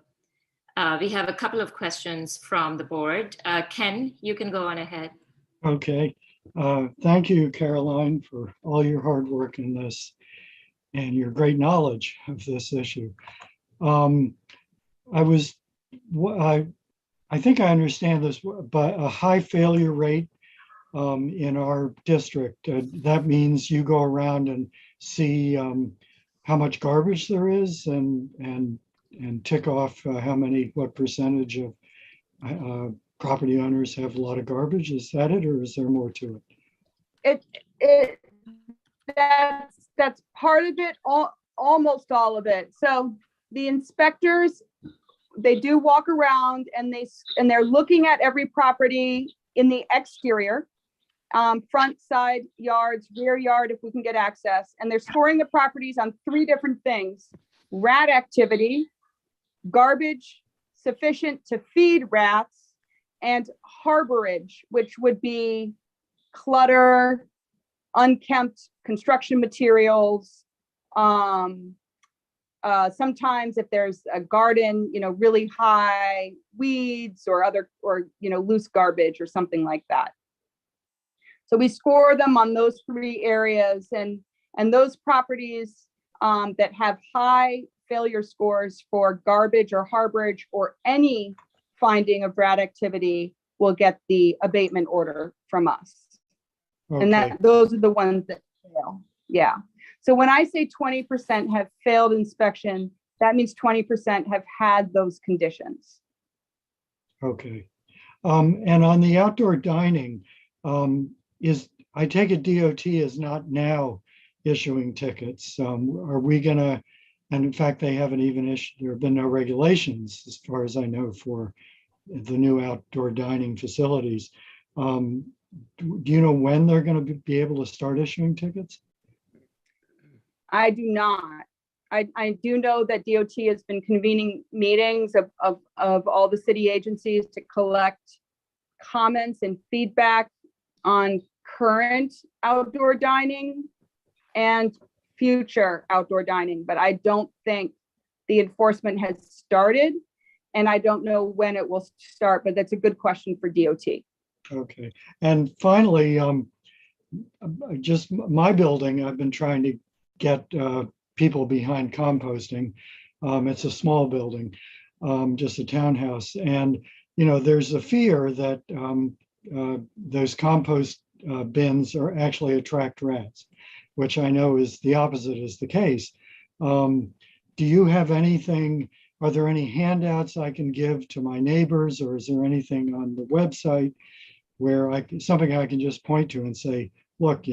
a couple of questions from the board. Ken, you can go on ahead. Okay. Thank you, Caroline, for all your hard work in this and your great knowledge of this issue. I think I understand this, but a high failure rate in our district, that means you go around and see how much garbage there is and tick off what percentage of property owners have a lot of garbage. Is that it, or is there more to it? That's part of it, almost all of it. So the inspectors, they do walk around and they're looking at every property in the exterior, front, side, yards, rear yard, if we can get access. And they're scoring the properties on 3 different things: rat activity, garbage sufficient to feed rats, and harborage, which would be clutter, unkempt construction materials. Sometimes if there's a garden, really high weeds or loose garbage or something like that. So we score them on those 3 areas, and those properties that have high failure scores for garbage or harborage or any finding of rat activity will get the abatement order from us. Okay. And those are the ones that fail. Yeah. So when I say 20% have failed inspection, that means 20% have had those conditions. Okay. And on the outdoor dining, I take it DOT is not now issuing tickets. Are we gonna, and in fact, they haven't even issued, there have been no regulations as far as I know for the new outdoor dining facilities. Do you know when they're going to be able to start issuing tickets? I do not. I do know that DOT has been convening meetings of all the city agencies to collect comments and feedback on current outdoor dining and future outdoor dining, but I don't think the enforcement has started, and I don't know when it will start, but that's a good question for DOT. Okay. And finally, just my building, I've been trying to get people behind composting. It's a small building, just a townhouse. And, there's a fear that those compost bins are actually attract rats, which I know is the opposite is the case. Do you have anything, are there any handouts I can give to my neighbors, or is there anything on the website where something I can just point to and say, look,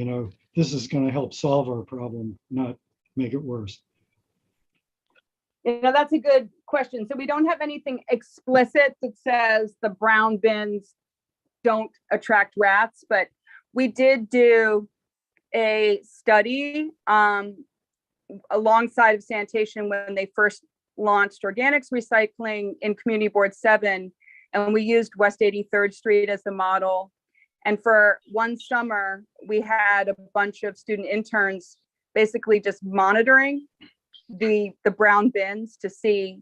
this is going to help solve our problem, not make it worse? That's a good question. So we don't have anything explicit that says the brown bins don't attract rats, but we did do a study alongside of sanitation when they first launched organics recycling in Community Board 7, and we used West 83rd Street as the model. And for one summer, we had a bunch of student interns basically just monitoring the brown bins to see,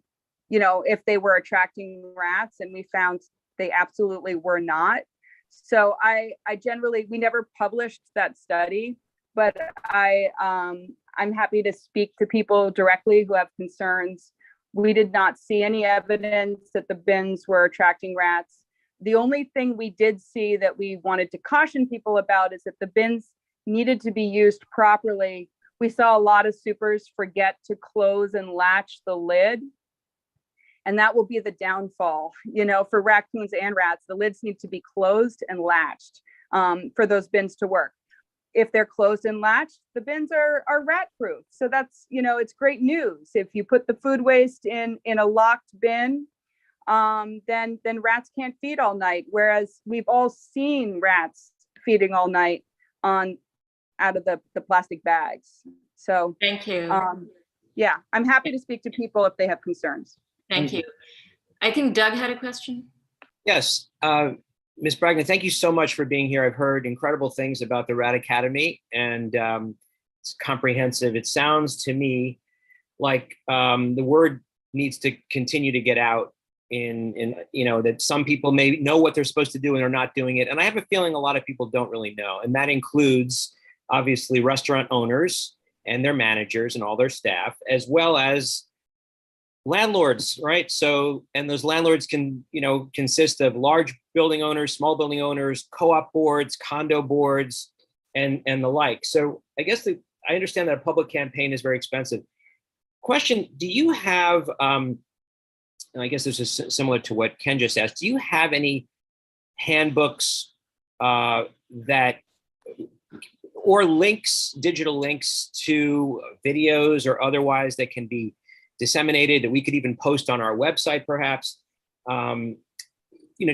if they were attracting rats, and we found they absolutely were not. So we never published that study, but I'm happy to speak to people directly who have concerns. We did not see any evidence that the bins were attracting rats. The only thing we did see that we wanted to caution people about is that the bins needed to be used properly. We saw a lot of supers forget to close and latch the lid. And that will be the downfall, for raccoons and rats. The lids need to be closed and latched for those bins to work. if they're closed and latched, the bins are rat proof. So that's, it's great news. If you put the food waste in a locked bin, then rats can't feed all night. Whereas we've all seen rats feeding all night out of the plastic bags. So thank you. Yeah, I'm happy to speak to people if they have concerns. Thank you. I think Doug had a question. Yes, Ms. Bragdon, thank you so much for being here. I've heard incredible things about the Rat Academy, and it's comprehensive. It sounds to me like the word needs to continue to get out in that some people may know what they're supposed to do and are not doing it. And I have a feeling a lot of people don't really know. And that includes obviously restaurant owners and their managers and all their staff, as well as landlords, right? So, and those landlords can, consist of large building owners, small building owners, co-op boards, condo boards, and the like. So I guess I understand that a public campaign is very expensive. Question, do you have, and I guess this is similar to what Ken just asked, do you have any handbooks or links, digital links to videos or otherwise that can be disseminated, that we could even post on our website perhaps, to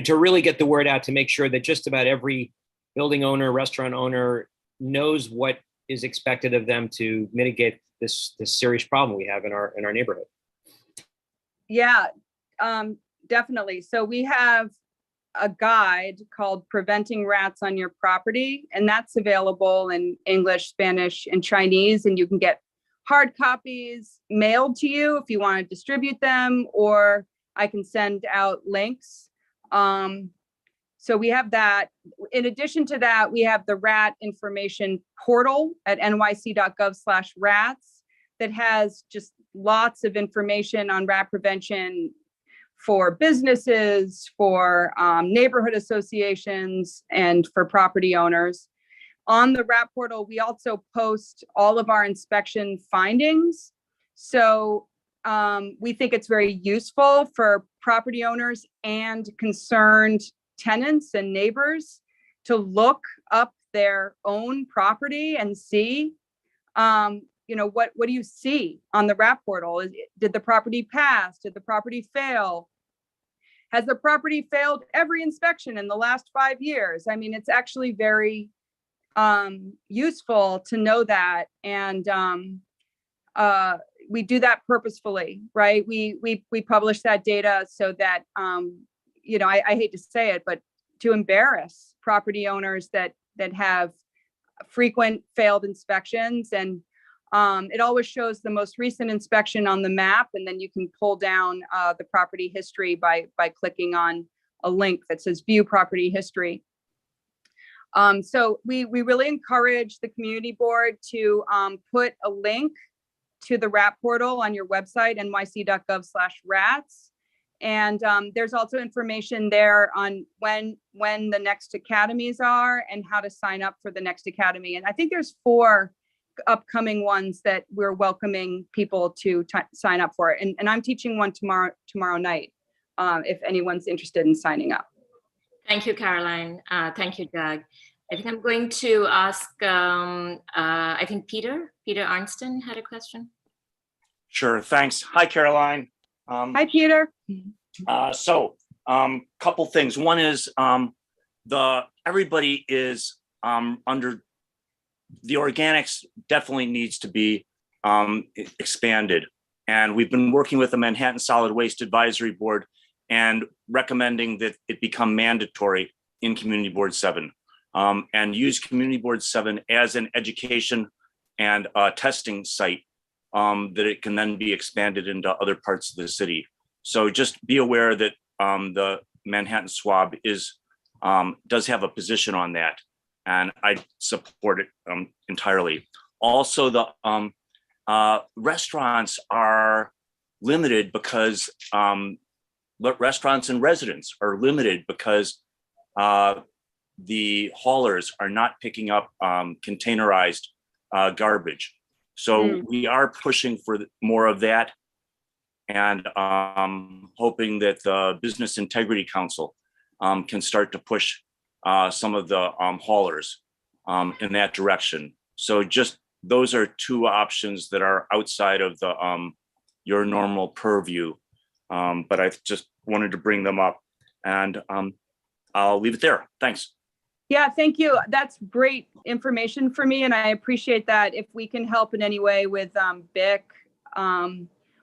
really get the word out, to make sure that just about every building owner, restaurant owner knows what is expected of them to mitigate this serious problem we have in our neighborhood? Yeah, definitely. So we have a guide called Preventing Rats on Your Property, and that's available in English, Spanish, and Chinese, and you can get hard copies mailed to you if you want to distribute them, or I can send out links. So we have that. In addition to that, we have the rat information portal at nyc.gov/rats that has just lots of information on rat prevention for businesses, for neighborhood associations, and for property owners. On the rat portal, we also post all of our inspection findings. So we think it's very useful for property owners and concerned tenants and neighbors to look up their own property and see, what do you see on the rat portal? Did the property pass? Did the property fail? Has the property failed every inspection in the last 5 years? I mean, it's actually very useful to know that. And we do that purposefully, right? We publish that data so that, I hate to say it, but to embarrass property owners that have frequent failed inspections. And it always shows the most recent inspection on the map, and then you can pull down the property history by clicking on a link that says View Property History. So we really encourage the community board to put a link to the rat portal on your website, nyc.gov/rats. And there's also information there on when the next academies are and how to sign up for the next academy. And I think there's 4 upcoming ones that we're welcoming people to sign up for. And I'm teaching one tomorrow night, if anyone's interested in signing up. Thank you, Caroline. Thank you, Doug. I think I'm going to ask, I think Peter Arnston had a question. Sure, thanks. Hi, Caroline. Hi, Peter. Couple things. One is everybody is under the organics definitely needs to be expanded. And we've been working with the Manhattan Solid Waste Advisory Board and recommending that it become mandatory in Community Board 7 and use Community Board 7 as an education and testing site that it can then be expanded into other parts of the city. So just be aware that the Manhattan SWAB does have a position on that, and I support it entirely. Also, the restaurants are limited because restaurants and residents are limited because the haulers are not picking up containerized garbage. So we are pushing for more of that, and hoping that the Business Integrity Council can start to push some of the haulers. in that direction. So just those are two options that are outside of the your normal purview. But I just wanted to bring them up, and I'll leave it there. Thanks. Yeah, thank you. That's great information for me, and I appreciate that. If we can help in any way with BIC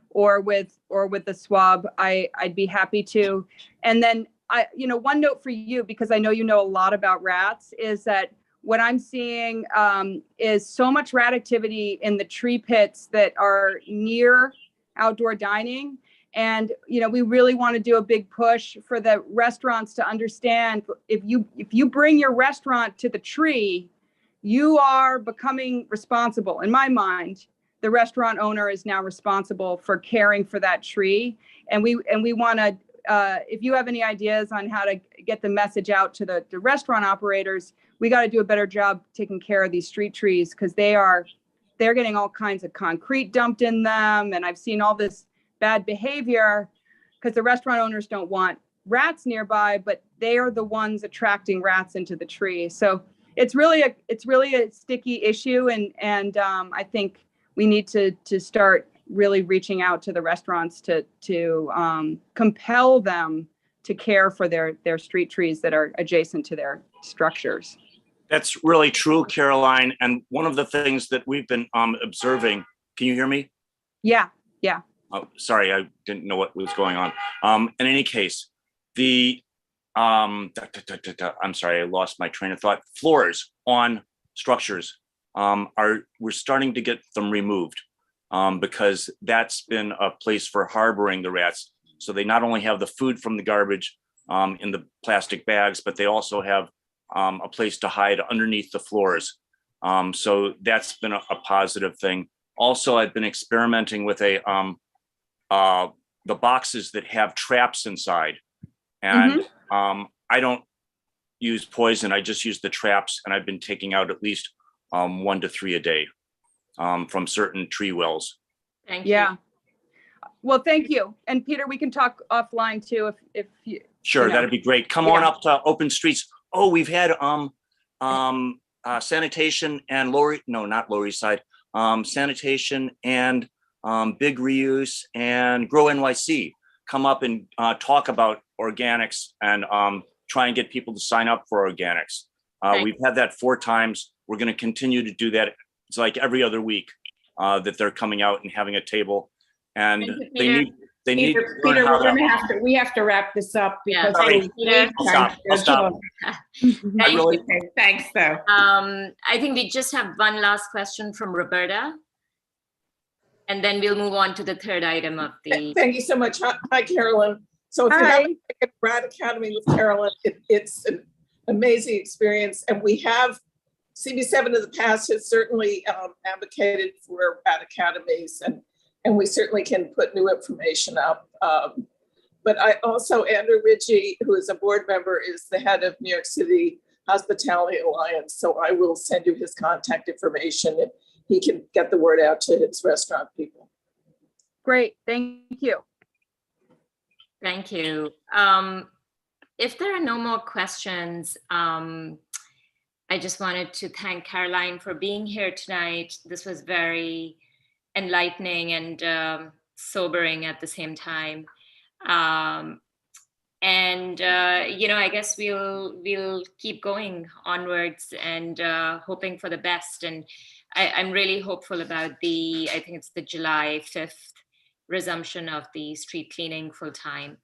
or with the swab, I'd be happy to. And then one note for you, because I know you know a lot about rats, is that what I'm seeing is so much rat activity in the tree pits that are near outdoor dining. And, we really want to do a big push for the restaurants to understand if you bring your restaurant to the tree, you are becoming responsible. In my mind, the restaurant owner is now responsible for caring for that tree. And we want to, if you have any ideas on how to get the message out to the restaurant operators, we got to do a better job taking care of these street trees, because they're getting all kinds of concrete dumped in them. And I've seen all this bad behavior because the restaurant owners don't want rats nearby, but they are the ones attracting rats into the tree. So it's really a sticky issue, and I think we need to start really reaching out to the restaurants to compel them to care for their street trees that are adjacent to their structures. That's really true, Caroline. And one of the things that we've been observing, can you hear me? Yeah. Oh, sorry, I didn't know what was going on. In any case, the I'm sorry, I lost my train of thought. Floors on structures we're starting to get them removed because that's been a place for harboring the rats. So they not only have the food from the garbage in the plastic bags, but they also have a place to hide underneath the floors. So that's been a positive thing. Also, I've been experimenting with the boxes that have traps inside, and I don't use poison. I just use the traps, and I've been taking out at least 1 to 3 a day from certain tree wells. Thank you. Yeah. Well, thank you. And Peter, we can talk offline too if you. Sure, that'd be great. Come on up to Open Streets. Oh, we've had sanitation and Lower East Side, sanitation and Big Reuse and Grow NYC come up and talk about organics and try and get people to sign up for organics. We've had that 4 times. We're going to continue to do that. It's like every other week that they're coming out and having a table, and they need Peter, we have to wrap this up because I'll stop. Thanks though. I think we just have one last question from Roberta, and then we'll move on to the third item of the. Thank you so much. Hi, Carolyn. So if you haven't taken Rat Academy with Carolyn, it's an amazing experience, and we have CB7 in the past has certainly advocated for Rat Academies, and we certainly can put new information up. But I also, Andrew Ritchie, who is a board member, is the head of New York City Hospitality Alliance. So I will send you his contact information and he can get the word out to his restaurant people. Great, thank you. Thank you. If there are no more questions, I just wanted to thank Caroline for being here tonight. This was very enlightening and sobering at the same time. I guess we'll keep going onwards and hoping for the best. And I'm really hopeful about I think it's the July 5th resumption of the street cleaning full time.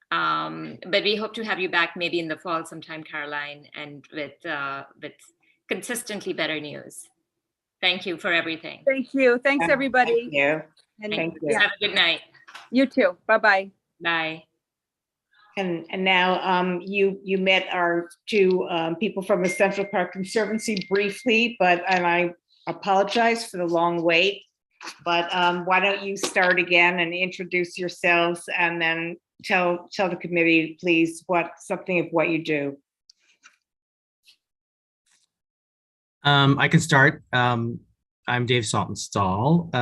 But we hope to have you back maybe in the fall sometime, Caroline, and with consistently better news. Thank you for everything. Thank you. Thanks, everybody. Thank you. And Thank you. Have a good night. You too. Bye-bye. Bye. And now you met our 2 people from the Central Park Conservancy briefly, and I apologize for the long wait. But why don't you start again and introduce yourselves, and then tell the committee, please, something of what you do. I can start. I'm Dave Saltonsall.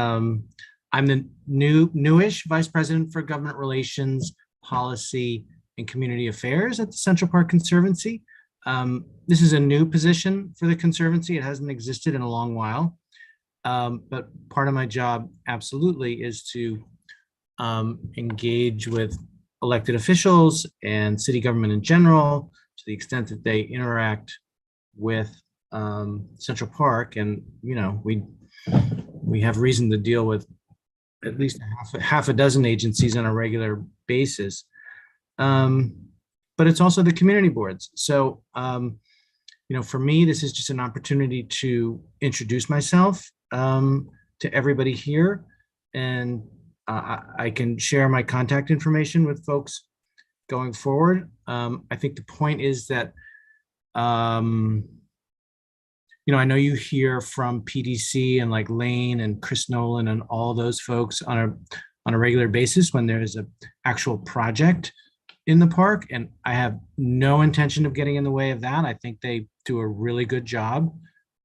I'm the newish Vice President for Government Relations, Policy, and Community Affairs at the Central Park Conservancy. This is a new position for the Conservancy. It hasn't existed in a long while. But part of my job absolutely is to engage with elected officials and city government in general, to the extent that they interact with Central Park. And, you know, we have reason to deal with at least half a dozen agencies on a regular basis. But it's also the community boards. So, you know, for me, this is just an opportunity to introduce myself to everybody here. And I can share my contact information with folks going forward. I think the point is that, you know, I know you hear from PDC and like Lane and Chris Nolan and all those folks on a regular basis when there is an actual project in the park. And I have no intention of getting in the way of that. I think they do a really good job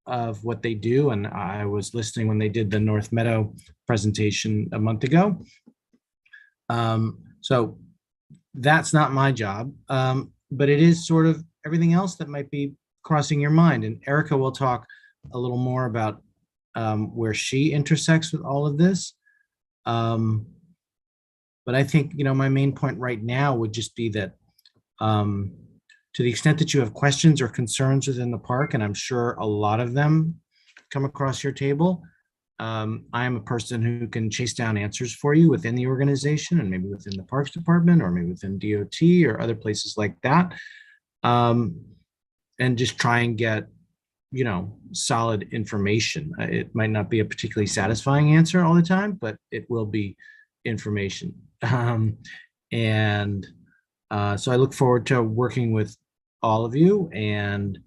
of what they do. And I was listening when they did the North Meadow presentation a month ago. So that's not my job, but it is sort of everything else that might be crossing your mind. And Erica will talk a little more about where she intersects with all of this. But I think, you know, my main point right now would just be that to the extent that you have questions or concerns within the park, and I'm sure a lot of them come across your table, I am a person who can chase down answers for you within the organization and maybe within the Parks Department or maybe within DOT or other places like that. And just try and get, you know, solid information. It might not be a particularly satisfying answer all the time, but it will be information. So I look forward to working with all of you. And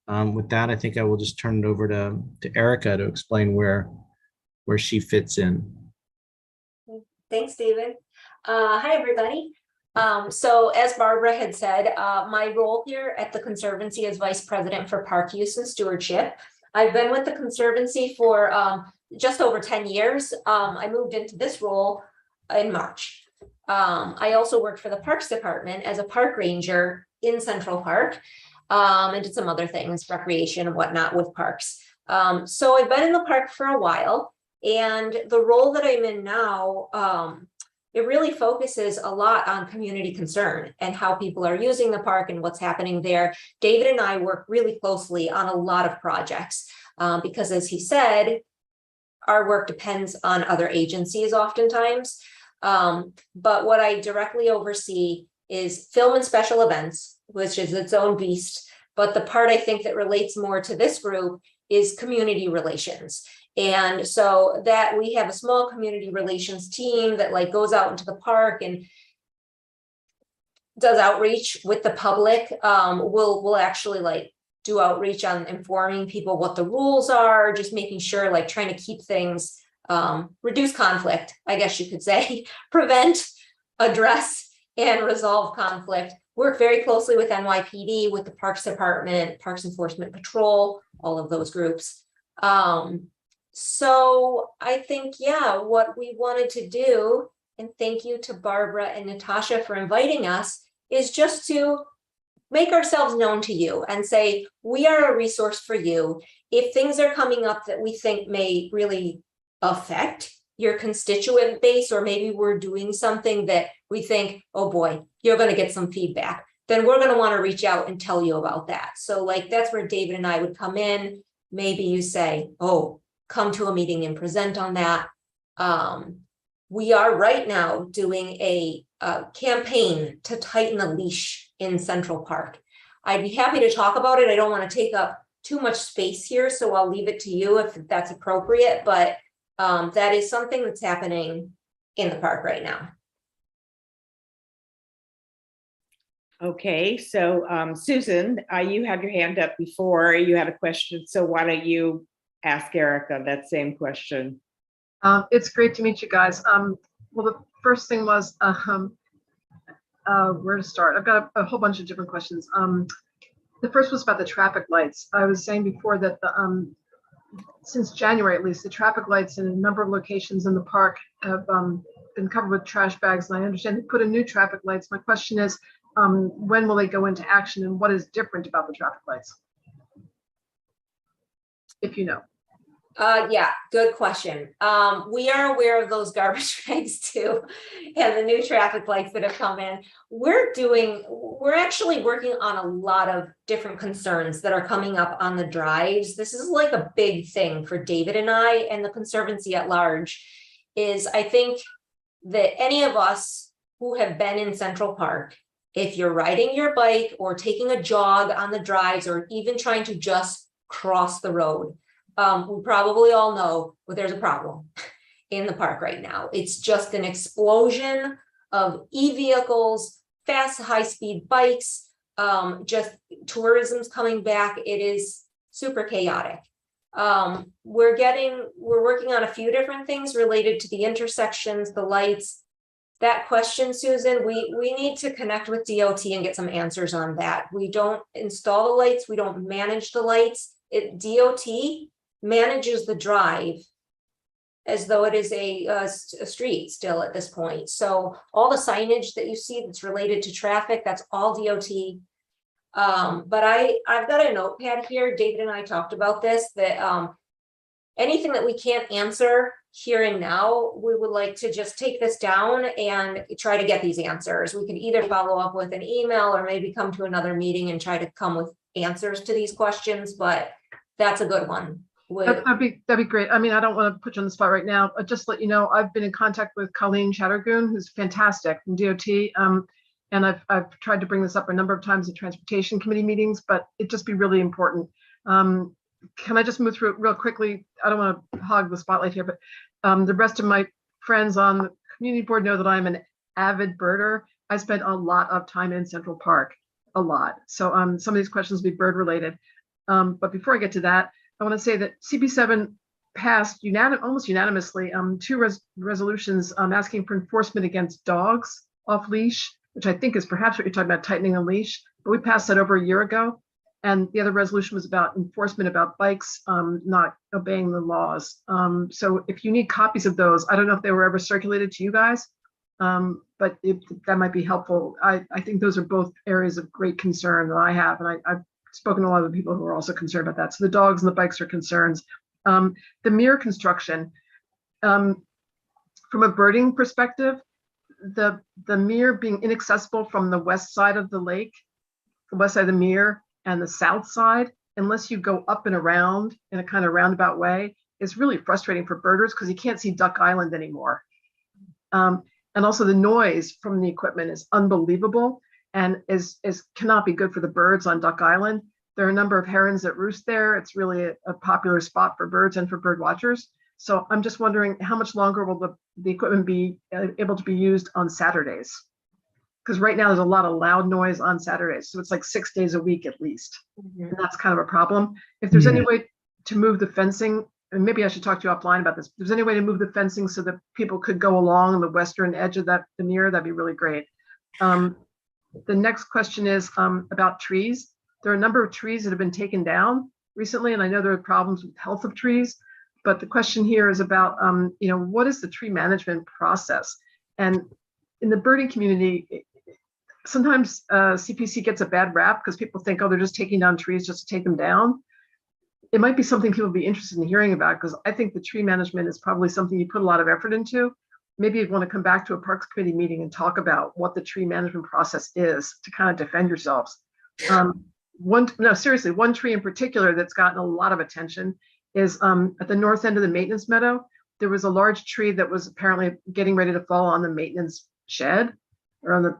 with that, I think I will just turn it over to Erica to explain where she fits in. Thanks, David. Hi, everybody. So as Barbara had said, my role here at the Conservancy is Vice President for Park Use and Stewardship. I've been with the Conservancy for just over 10 years. I moved into this role in March. I also worked for the Parks Department as a park ranger in Central Park, and did some other things, recreation and whatnot with parks. So I've been in the park for a while, and the role that I'm in now, it really focuses a lot on community concern and how people are using the park and what's happening there. David and I work really closely on a lot of projects because, as he said, our work depends on other agencies oftentimes. But what I directly oversee is film and special events, which is its own beast. But the part I think that relates more to this group is community relations. And so that we have a small community relations team that like goes out into the park and does outreach with the public. We'll actually like do outreach on informing people what the rules are, just making sure, like trying to keep things, reduce conflict, I guess you could say, prevent, address, and resolve conflict. Work very closely with NYPD, with the Parks Department, Parks Enforcement Patrol, all of those groups. So I think, yeah, what we wanted to do, and thank you to Barbara and Natasha for inviting us, is just to make ourselves known to you and say, we are a resource for you. If things are coming up that we think may really affect your constituent base, or maybe we're doing something that we think, oh boy, you're going to get some feedback, then we're going to want to reach out and tell you about that. So like, that's where David and I would come in. Maybe you say, oh, come to a meeting and present on that. We are right now doing a campaign to tighten the leash in Central Park. I'd be happy to talk about it. I don't want to take up too much space here, so I'll leave it to you if that's appropriate, but that is something that's happening in the park right now. Okay, so Susan, you had your hand up before, you had a question, so why don't you ask Erica that same question? It's great to meet you guys. Well, the first thing was where to start. I've got a whole bunch of different questions. The first was about the traffic lights. I was saying before that since January, at least, the traffic lights in a number of locations in the park have been covered with trash bags, and I understand they put in new traffic lights. My question is, when will they go into action and what is different about the traffic lights? If you know. Yeah, good question. We are aware of those garbage bags too, and the new traffic lights that have come in. We're actually working on a lot of different concerns that are coming up on the drives. This is like a big thing for David and I and the Conservancy at large, is I think that any of us who have been in Central Park, if you're riding your bike or taking a jog on the drives or even trying to just cross the road, we probably all know that there's a problem in the park right now. It's just an explosion of e-vehicles, fast, high-speed bikes, just tourism's coming back. It is super chaotic. We're working on a few different things related to the intersections, the lights. That question, Susan, we need to connect with DOT and get some answers on that. We don't install the lights, we don't manage the lights. DOT manages the drive as though it is a street still at this point. So all the signage that you see that's related to traffic, that's all DOT. But I've got a notepad here. David and I talked about this, that anything that we can't answer here and now, we would like to just take this down and try to get these answers. We could either follow up with an email or maybe come to another meeting and try to come with answers to these questions, but that's a good one. That'd be great. I mean, I don't want to put you on the spot right now, but just let you know, I've been in contact with Colleen Chattergoon, who's fantastic from DOT. And I've tried to bring this up a number of times at transportation committee meetings, but it'd just be really important. Can I just move through it real quickly? I don't want to hog the spotlight here, but the rest of my friends on the community board know that I'm an avid birder. I spent a lot of time in Central Park, a lot. So some of these questions will be bird related. But before I get to that, I want to say that CB7 passed almost unanimously two resolutions asking for enforcement against dogs off leash, which I think is perhaps what you're talking about, tightening a leash. But we passed that over a year ago. And the other resolution was about enforcement about bikes not obeying the laws. So if you need copies of those, I don't know if they were ever circulated to you guys, but that might be helpful. I think those are both areas of great concern that I have. And I've spoken to a lot of the people who are also concerned about that. So the dogs and the bikes are concerns. The mere construction, from a birding perspective, the mere being inaccessible from the west side of the lake, the west side of the mere, and the south side, unless you go up and around in a kind of roundabout way, is really frustrating for birders because you can't see Duck Island anymore. And also the noise from the equipment is unbelievable and cannot be good for the birds on Duck Island. There are a number of herons that roost there. It's really a popular spot for birds and for bird watchers. So I'm just wondering how much longer will the equipment be able to be used on Saturdays? Because right now there's a lot of loud noise on Saturdays. So it's like 6 days a week at least. And that's kind of a problem. If there's any way to move the fencing, and maybe I should talk to you offline about this. If there's any way to move the fencing so that people could go along the western edge of that veneer, that'd be really great. The next question is about trees. There are a number of trees that have been taken down recently, and I know there are problems with health of trees, but the question here is about, what is the tree management process? And in the birding community, sometimes CPC gets a bad rap because people think, oh, they're just taking down trees just to take them down. It might be something people would be interested in hearing about, because I think the tree management is probably something you put a lot of effort into. Maybe you'd want to come back to a Parks Committee meeting and talk about what the tree management process is to kind of defend yourselves. One tree in particular that's gotten a lot of attention is at the north end of the maintenance meadow. There was a large tree that was apparently getting ready to fall on the maintenance shed or on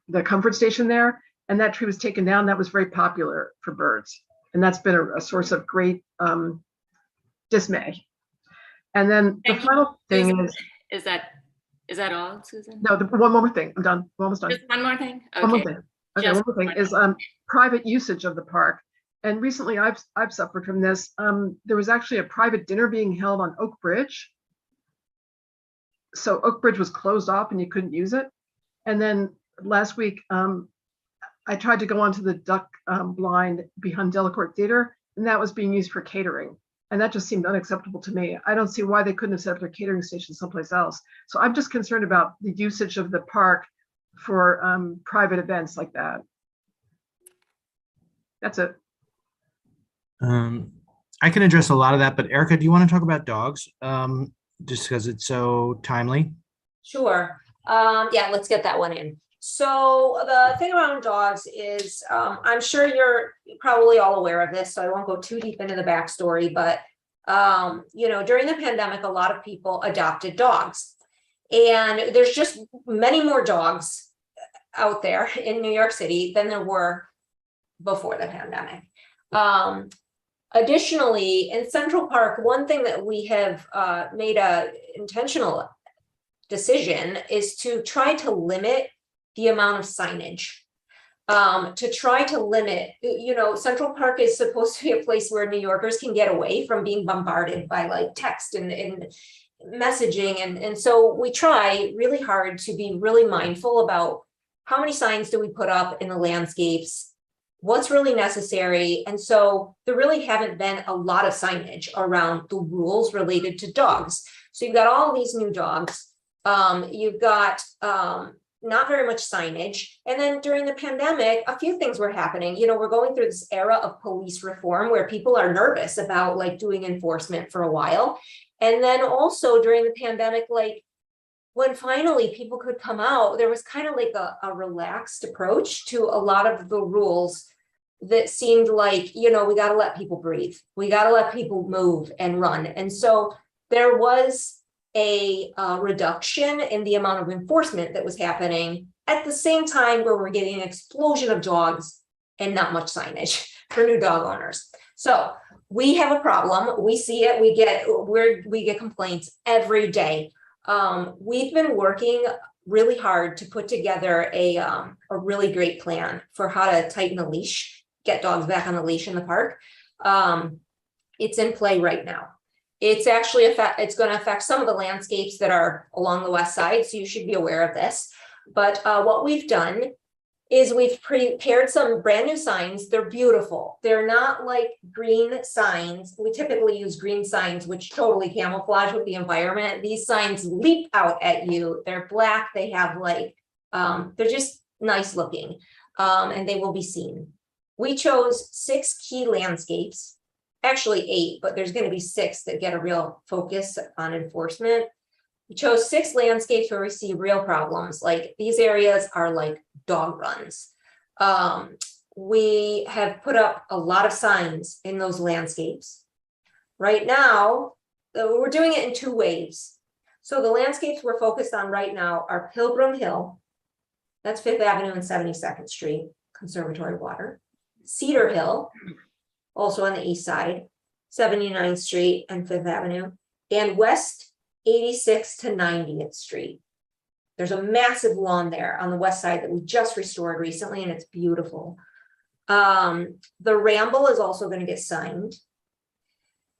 the comfort station there. And that tree was taken down. That was very popular for birds. And that's been a source of great dismay. And then the final thing is that all, Susan? No, one more thing. I'm done. We're almost done. Just one more thing? Okay. One more thing. Okay, one more thing is private usage of the park. And recently I've suffered from this. There was actually a private dinner being held on Oak Bridge. So Oak Bridge was closed off and you couldn't use it. And then last week, I tried to go onto the duck blind behind Delacorte Theater, and that was being used for catering. And that just seemed unacceptable to me. I don't see why they couldn't have set up their catering station someplace else. So I'm just concerned about the usage of the park for private events like that. That's it. I can address a lot of that, but Erica, do you want to talk about dogs? Just because it's so timely. Sure. Yeah, let's get that one in. So the thing around dogs is, I'm sure you're probably all aware of this, so I won't go too deep into the backstory, but you know, during the pandemic, a lot of people adopted dogs. And there's just many more dogs out there in New York City than there were before the pandemic. Additionally, in Central Park, one thing that we have made a intentional decision is to try to limit the amount of signage. To try to limit, you know, Central Park is supposed to be a place where New Yorkers can get away from being bombarded by like text and messaging. And so we try really hard to be really mindful about how many signs do we put up in the landscapes, what's really necessary. And so there really haven't been a lot of signage around the rules related to dogs. So you've got all these new dogs. You've got not very much signage. And then during the pandemic, a few things were happening. You know, we're going through this era of police reform where people are nervous about like doing enforcement for a while. And then also during the pandemic, like when finally people could come out, there was kind of like a relaxed approach to a lot of the rules that seemed like, you know, we got to let people breathe. We got to let people move and run. And so there was a reduction in the amount of enforcement that was happening at the same time where we're getting an explosion of dogs and not much signage for new dog owners. So we have a problem. We see it. We get complaints every day. We've been working really hard to put together a really great plan for how to tighten the leash, get dogs back on the leash in the park. It's in play right now. It's actually it's going to affect some of the landscapes that are along the west side, so you should be aware of this. But what we've done is we've prepared some brand new signs. They're beautiful. They're not like green signs. We typically use green signs, which totally camouflage with the environment. These signs leap out at you. They're black. They have like, they're just nice looking, and they will be seen. We chose 6 key landscapes. Actually 8, but there's going to be 6 that get a real focus on enforcement. We chose 6 landscapes where we see real problems. Like these areas are like dog runs. We have put up a lot of signs in those landscapes. Right now, we're doing it in 2 waves. So the landscapes we're focused on right now are Pilgrim Hill. That's 5th Avenue and 72nd Street, Conservatory Water. Cedar Hill, also on the east side, 79th Street and 5th Avenue, and West 86th to 90th Street. There's a massive lawn there on the west side that we just restored recently, and it's beautiful. The Ramble is also going to get signed.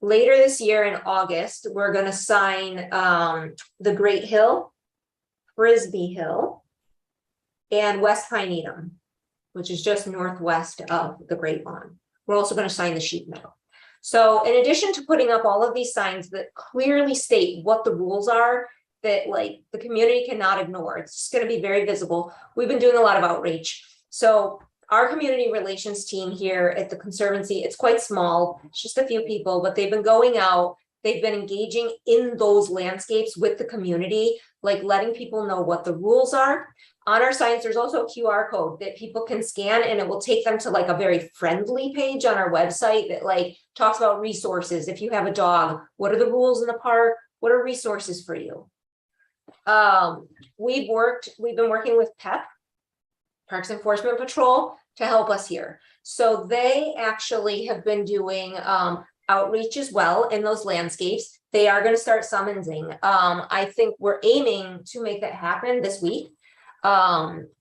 Later this year in August, we're going to sign the Great Hill, Frisbee Hill, and West Pine Needham, which is just northwest of the Great Lawn. We're also going to sign the Sheep Meadow. So in addition to putting up all of these signs that clearly state what the rules are that like the community cannot ignore, it's just going to be very visible. We've been doing a lot of outreach. So our community relations team here at the Conservancy, it's quite small, it's just a few people, but they've been going out, they've been engaging in those landscapes with the community, like letting people know what the rules are. On our signs, there's also a QR code that people can scan, and it will take them to like a very friendly page on our website that like talks about resources. If you have a dog, what are the rules in the park? What are resources for you? We've been working with PEP, Parks Enforcement Patrol, to help us here. So they actually have been doing outreach as well in those landscapes. They are going to start summonsing. I think we're aiming to make that happen this week.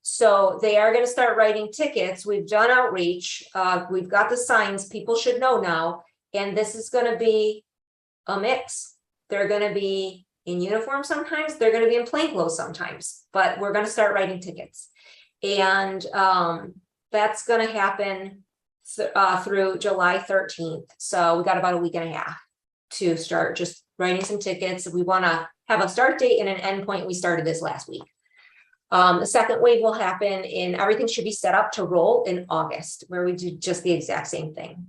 So they are going to start writing tickets. We've done outreach. We've got the signs. People should know now. And this is going to be a mix. They're going to be in uniform sometimes. They're going to be in plain clothes sometimes. But we're going to start writing tickets. And that's going to happen through July 13th. So we got about a week and a half to start just writing some tickets. We want to have a start date and an end point. We started this last week. The second wave will happen everything should be set up to roll in August, where we do just the exact same thing.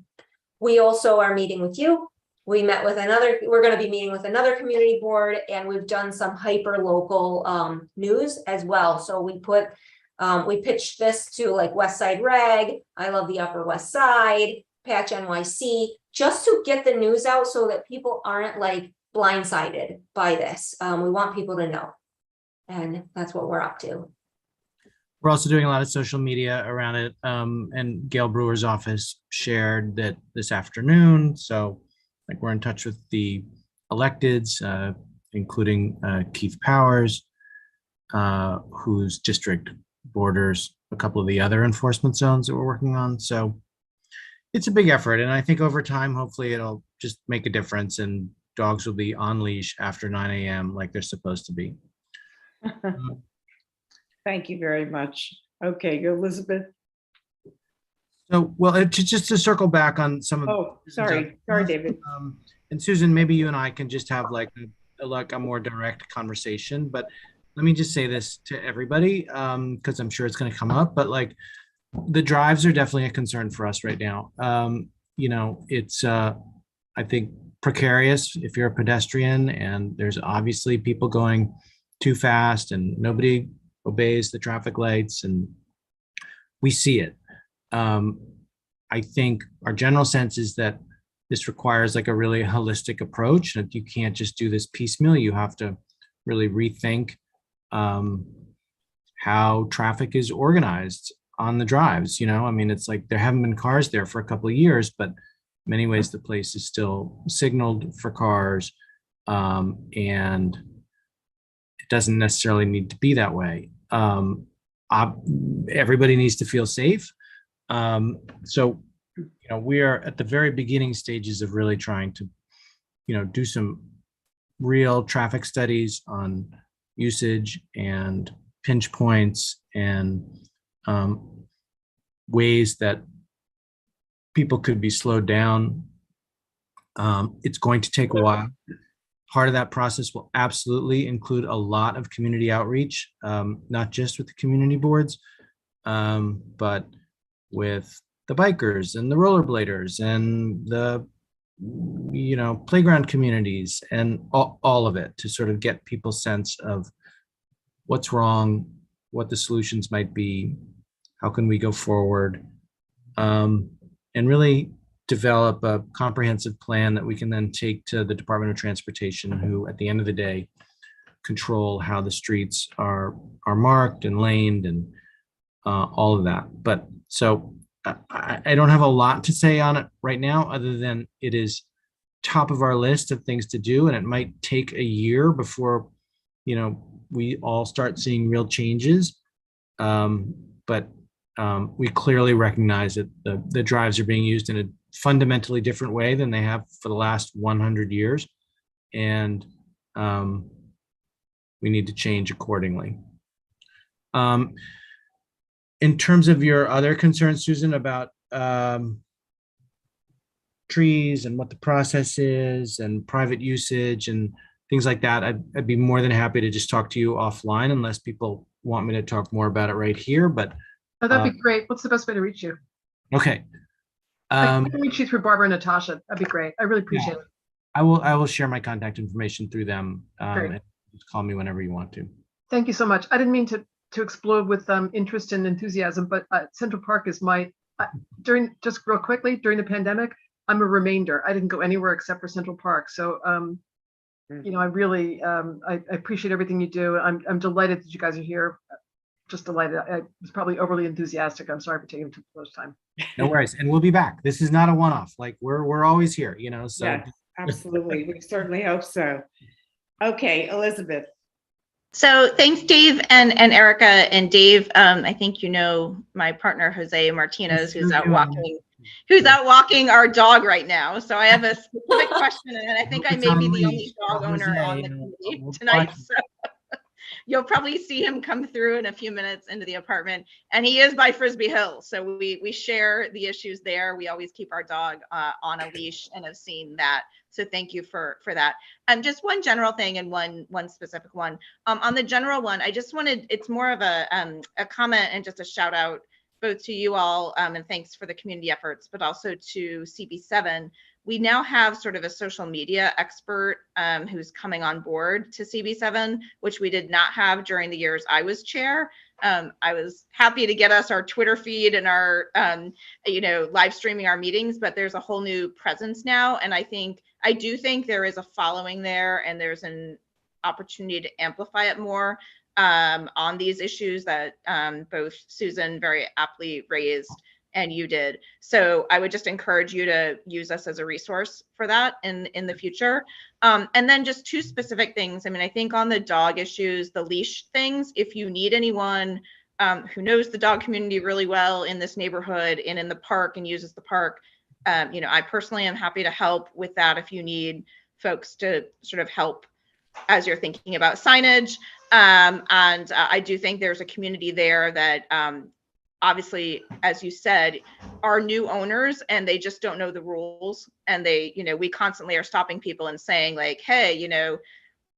We also are meeting with you. We're going to be meeting with another community board, and we've done some hyper local news as well. So we pitched this to like West Side Reg, I Love the Upper West Side, Patch NYC, just to get the news out so that people aren't like blindsided by this. We want people to know, and that's what we're up to. We're also doing a lot of social media around it. And Gail Brewer's office shared that this afternoon. So like we're in touch with the electeds, including Keith Powers, whose district borders a couple of the other enforcement zones that we're working on. So it's a big effort. And I think over time, hopefully it'll just make a difference and dogs will be on leash after 9 a.m. like they're supposed to be. Thank you very much. Okay, Elizabeth. So, well, just to circle back on some of. Oh, sorry, David. And Susan, maybe you and I can just have like a more direct conversation. But let me just say this to everybody, because I'm sure it's going to come up. But like, the drives are definitely a concern for us right now. You know, it's I think precarious if you're a pedestrian, and there's obviously people going too fast, and nobody obeys the traffic lights, and we see it. I think our general sense is that this requires like a really holistic approach, and you can't just do this piecemeal. You have to really rethink how traffic is organized on the drives. You know, I mean, it's like there haven't been cars there for a couple of years, but in many ways the place is still signaled for cars, and it doesn't necessarily need to be that way. Everybody needs to feel safe. So, you know, we are at the very beginning stages of really trying to, you know, do some real traffic studies on usage and pinch points and ways that people could be slowed down. It's going to take a while. Part of that process will absolutely include a lot of community outreach, not just with the community boards, but with the bikers and the rollerbladers and the, you know, playground communities and all of it, to sort of get people's sense of what's wrong, what the solutions might be, how can we go forward, and really develop a comprehensive plan that we can then take to the Department of Transportation, who at the end of the day control how the streets are marked and laned and all of that. But so I don't have a lot to say on it right now, other than it is top of our list of things to do, and it might take a year before, you know, we all start seeing real changes. But we clearly recognize that the drives are being used in a fundamentally different way than they have for the last 100 years. And we need to change accordingly. In terms of your other concerns, Susan, about trees and what the process is and private usage and things like that, I'd be more than happy to just talk to you offline, unless people want me to talk more about it right here. But oh, that'd be great. What's the best way to reach you? Okay. I can reach you through Barbara and Natasha. That'd be great. I really appreciate it. I will share my contact information through them. Great. And just call me whenever you want to. Thank you so much. I didn't mean to explode with interest and enthusiasm, but Central Park is my, just real quickly, during the pandemic, I'm a remainder. I didn't go anywhere except for Central Park. So, you know, I really, I appreciate everything you do. I'm delighted that you guys are here. Just delighted. I was probably overly enthusiastic. I'm sorry for taking too much time. No worries. And we'll be back. This is not a one-off. Like we're always here, you know, so. Yes, absolutely. We certainly hope so. Okay, Elizabeth. So thanks, Dave and Erica. And Dave, I think you know my partner, Jose Martinez, who's out walking our dog right now. So I have a specific question, and I think I may be the only dog owner on the committee tonight. So you'll probably see him come through in a few minutes into the apartment, and he is by Frisbee Hill. So we share the issues there. We always keep our dog on a leash and have seen that So thank you for that. Just one general thing and one specific one. On the general one, I just wanted, it's more of a comment and just a shout out both to you all, and thanks for the community efforts, but also to CB7. We now have sort of a social media expert who's coming on board to CB7, which we did not have during the years I was chair. I was happy to get us our Twitter feed and our, live streaming our meetings, but there's a whole new presence now. And I do think there is a following there, and there's an opportunity to amplify it more on these issues that both Susan very aptly raised and you did. So I would just encourage you to use us as a resource for that in the future. And then just two specific things. I mean, I think on the dog issues, the leash things, if you need anyone who knows the dog community really well in this neighborhood and in the park and uses the park, I personally am happy to help with that if you need folks to sort of help as you're thinking about signage. And I do think there's a community there that obviously, as you said, are new owners and they just don't know the rules. And we constantly are stopping people and saying like, hey,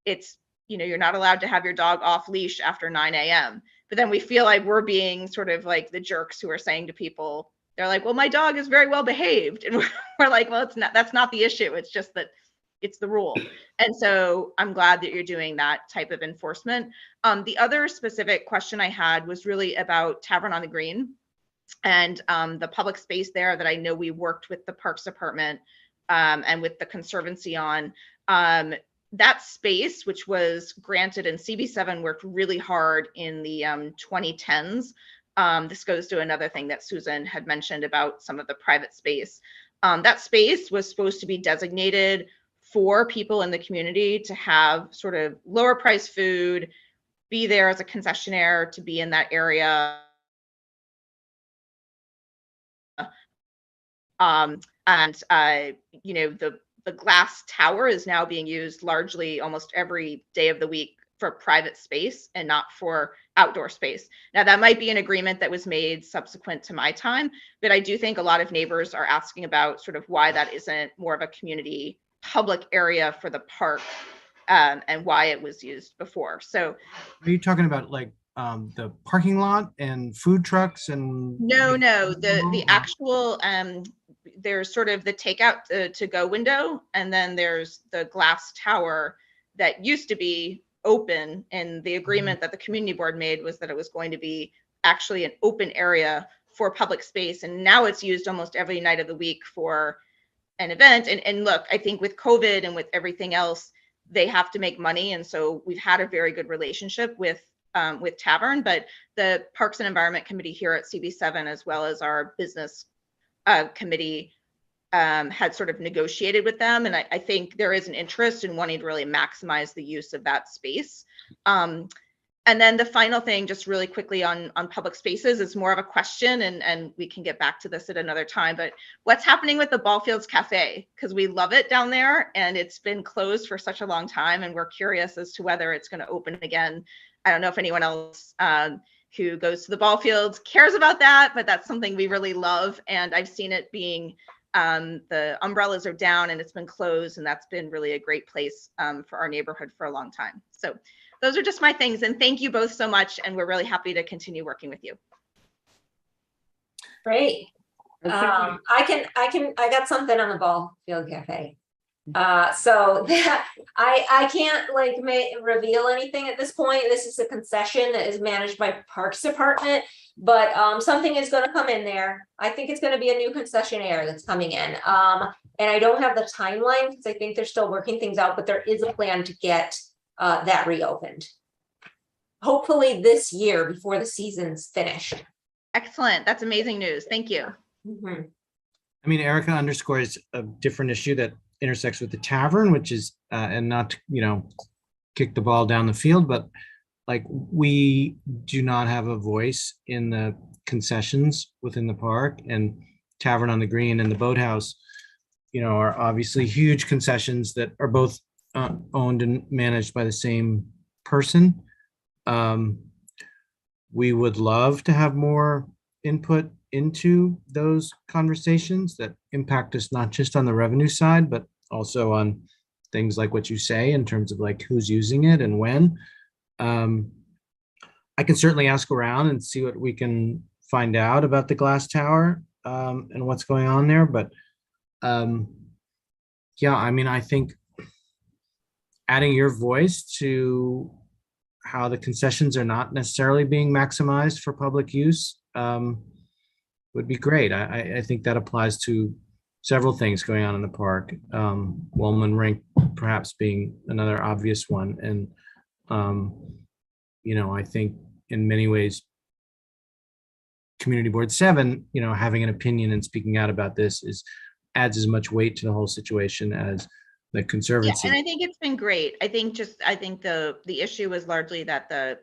it's, you're not allowed to have your dog off leash after 9 a.m. But then we feel like we're being sort of like the jerks who are saying to people, they're like, well, my dog is very well behaved. And we're like, well, that's not the issue. It's just that it's the rule. And so I'm glad that you're doing that type of enforcement. The other specific question I had was really about Tavern on the Green and the public space there that I know we worked with the Parks Department and with the Conservancy on. That space, which was granted, and CB7 worked really hard in the 2010s. This goes to another thing that Susan had mentioned about some of the private space. That space was supposed to be designated for people in the community to have sort of lower price food, be there as a concessionaire, to be in that area. The glass tower is now being used largely almost every day of the week for private space and not for outdoor space. Now that might be an agreement that was made subsequent to my time, but I do think a lot of neighbors are asking about sort of why that isn't more of a community public area for the park and why it was used before. So are you talking about like the parking lot and food trucks and? No, the actual, there's sort of the takeout to go window, and then there's the glass tower that used to be open, and the agreement that the community board made was that it was going to be actually an open area for public space, and now it's used almost every night of the week for an event. And look, I think with COVID and with everything else, they have to make money. And so we've had a very good relationship with Tavern, but the Parks and Environment Committee here at CB7, as well as our business committee, had sort of negotiated with them. And I think there is an interest in wanting to really maximize the use of that space. And then the final thing, just really quickly on public spaces, is more of a question, and we can get back to this at another time, but what's happening with the Ballfields Cafe? Because we love it down there and it's been closed for such a long time, and we're curious as to whether it's going to open again. I don't know if anyone else who goes to the Ballfields cares about that, but that's something we really love. And I've seen it being, the umbrellas are down and it's been closed, and that's been really a great place for our neighborhood for a long time. So those are just my things, and thank you both so much, and we're really happy to continue working with you. Great. I got something on the Ballfield Cafe. So I can't reveal anything at this point. This is a concession that is managed by Parks Department, but something is going to come in there. I think it's going to be a new concessionaire that's coming in. And I don't have the timeline because I think they're still working things out, but there is a plan to get that reopened. Hopefully this year before the season's finished. Excellent. That's amazing news. Thank you. Mm-hmm. I mean, Erica underscores a different issue that intersects with the tavern, which is, and not to, kick the ball down the field, but like we do not have a voice in the concessions within the park, and Tavern on the Green and the Boathouse, are obviously huge concessions that are both owned and managed by the same person. We would love to have more input into those conversations that impact us not just on the revenue side, but also on things like what you say in terms of like who's using it and when. I can certainly ask around and see what we can find out about the glass tower and what's going on there. But yeah, I mean, I think adding your voice to how the concessions are not necessarily being maximized for public use would be great. I think that applies to several things going on in the park. Wellman Rink perhaps being another obvious one. And, you know, I think in many ways, Community Board 7, you know, having an opinion and speaking out about this adds as much weight to the whole situation as the Conservancy. Yeah, and I think it's been great. I think the issue was largely that the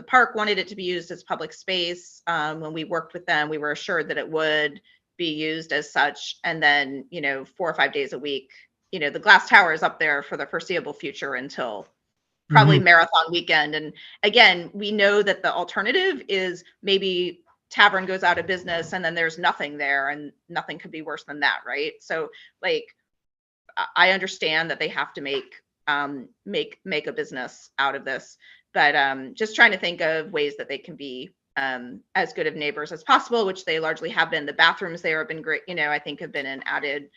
park wanted it to be used as public space. When we worked with them, we were assured that it would be used as such. And then, 4 or 5 days a week, the glass tower is up there for the foreseeable future until probably marathon weekend. And again, we know that the alternative is maybe tavern goes out of business and then there's nothing there, and nothing could be worse than that, right? So like, I understand that they have to make a business out of this, but just trying to think of ways that they can be as good of neighbors as possible, which they largely have been. The bathrooms there have been great, I think have been an added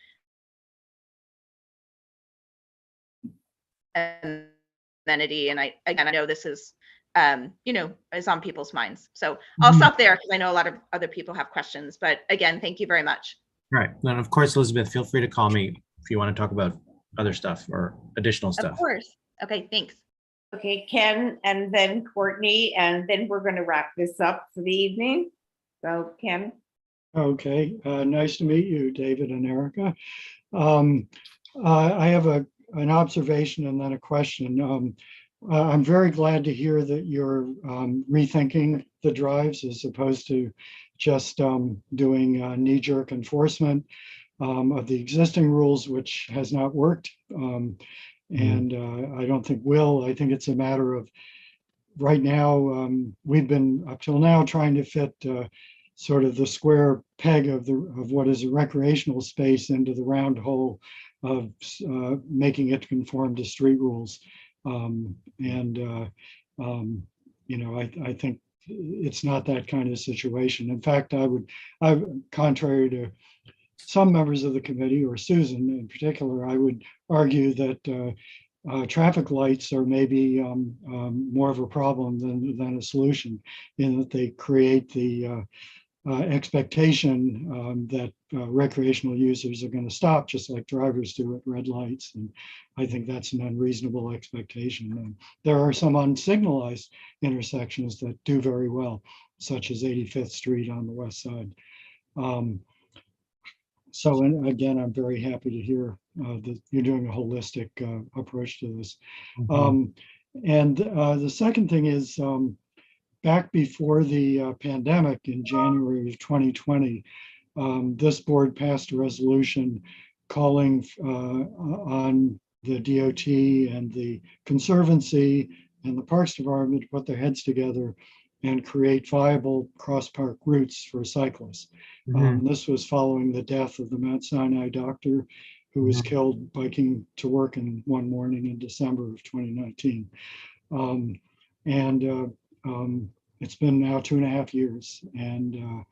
amenity. And I know this is, is on people's minds. So I'll stop there because I know a lot of other people have questions, but again, thank you very much. All right. And of course, Elizabeth, feel free to call me if you want to talk about other stuff or additional stuff. Of course. Okay, thanks. Okay, Ken, and then Courtney, and then we're going to wrap this up for the evening. So, Ken. Okay, nice to meet you, David and Erica. I have an observation and then a question. I'm very glad to hear that you're rethinking the drives as opposed to just doing knee-jerk enforcement of the existing rules, which has not worked. And I don't think will. I think it's a matter of right now, we've been up till now trying to fit sort of the square peg of what is a recreational space into the round hole of making it conform to street rules. I think it's not that kind of situation. In fact, contrary to some members of the committee, or Susan in particular, I would argue that traffic lights are maybe more of a problem than a solution, in that they create the expectation that recreational users are going to stop just like drivers do at red lights. And I think that's an unreasonable expectation. And there are some unsignalized intersections that do very well, such as 85th Street on the west side. So, and again, I'm very happy to hear that you're doing a holistic approach to this. The second thing is, back before the pandemic in January of 2020, this board passed a resolution calling on the DOT and the Conservancy and the Parks Department to put their heads together and create viable cross-park routes for cyclists. This was following the death of the Mount Sinai doctor who was killed biking to work in one morning in December of 2019. It's been now 2.5 years. And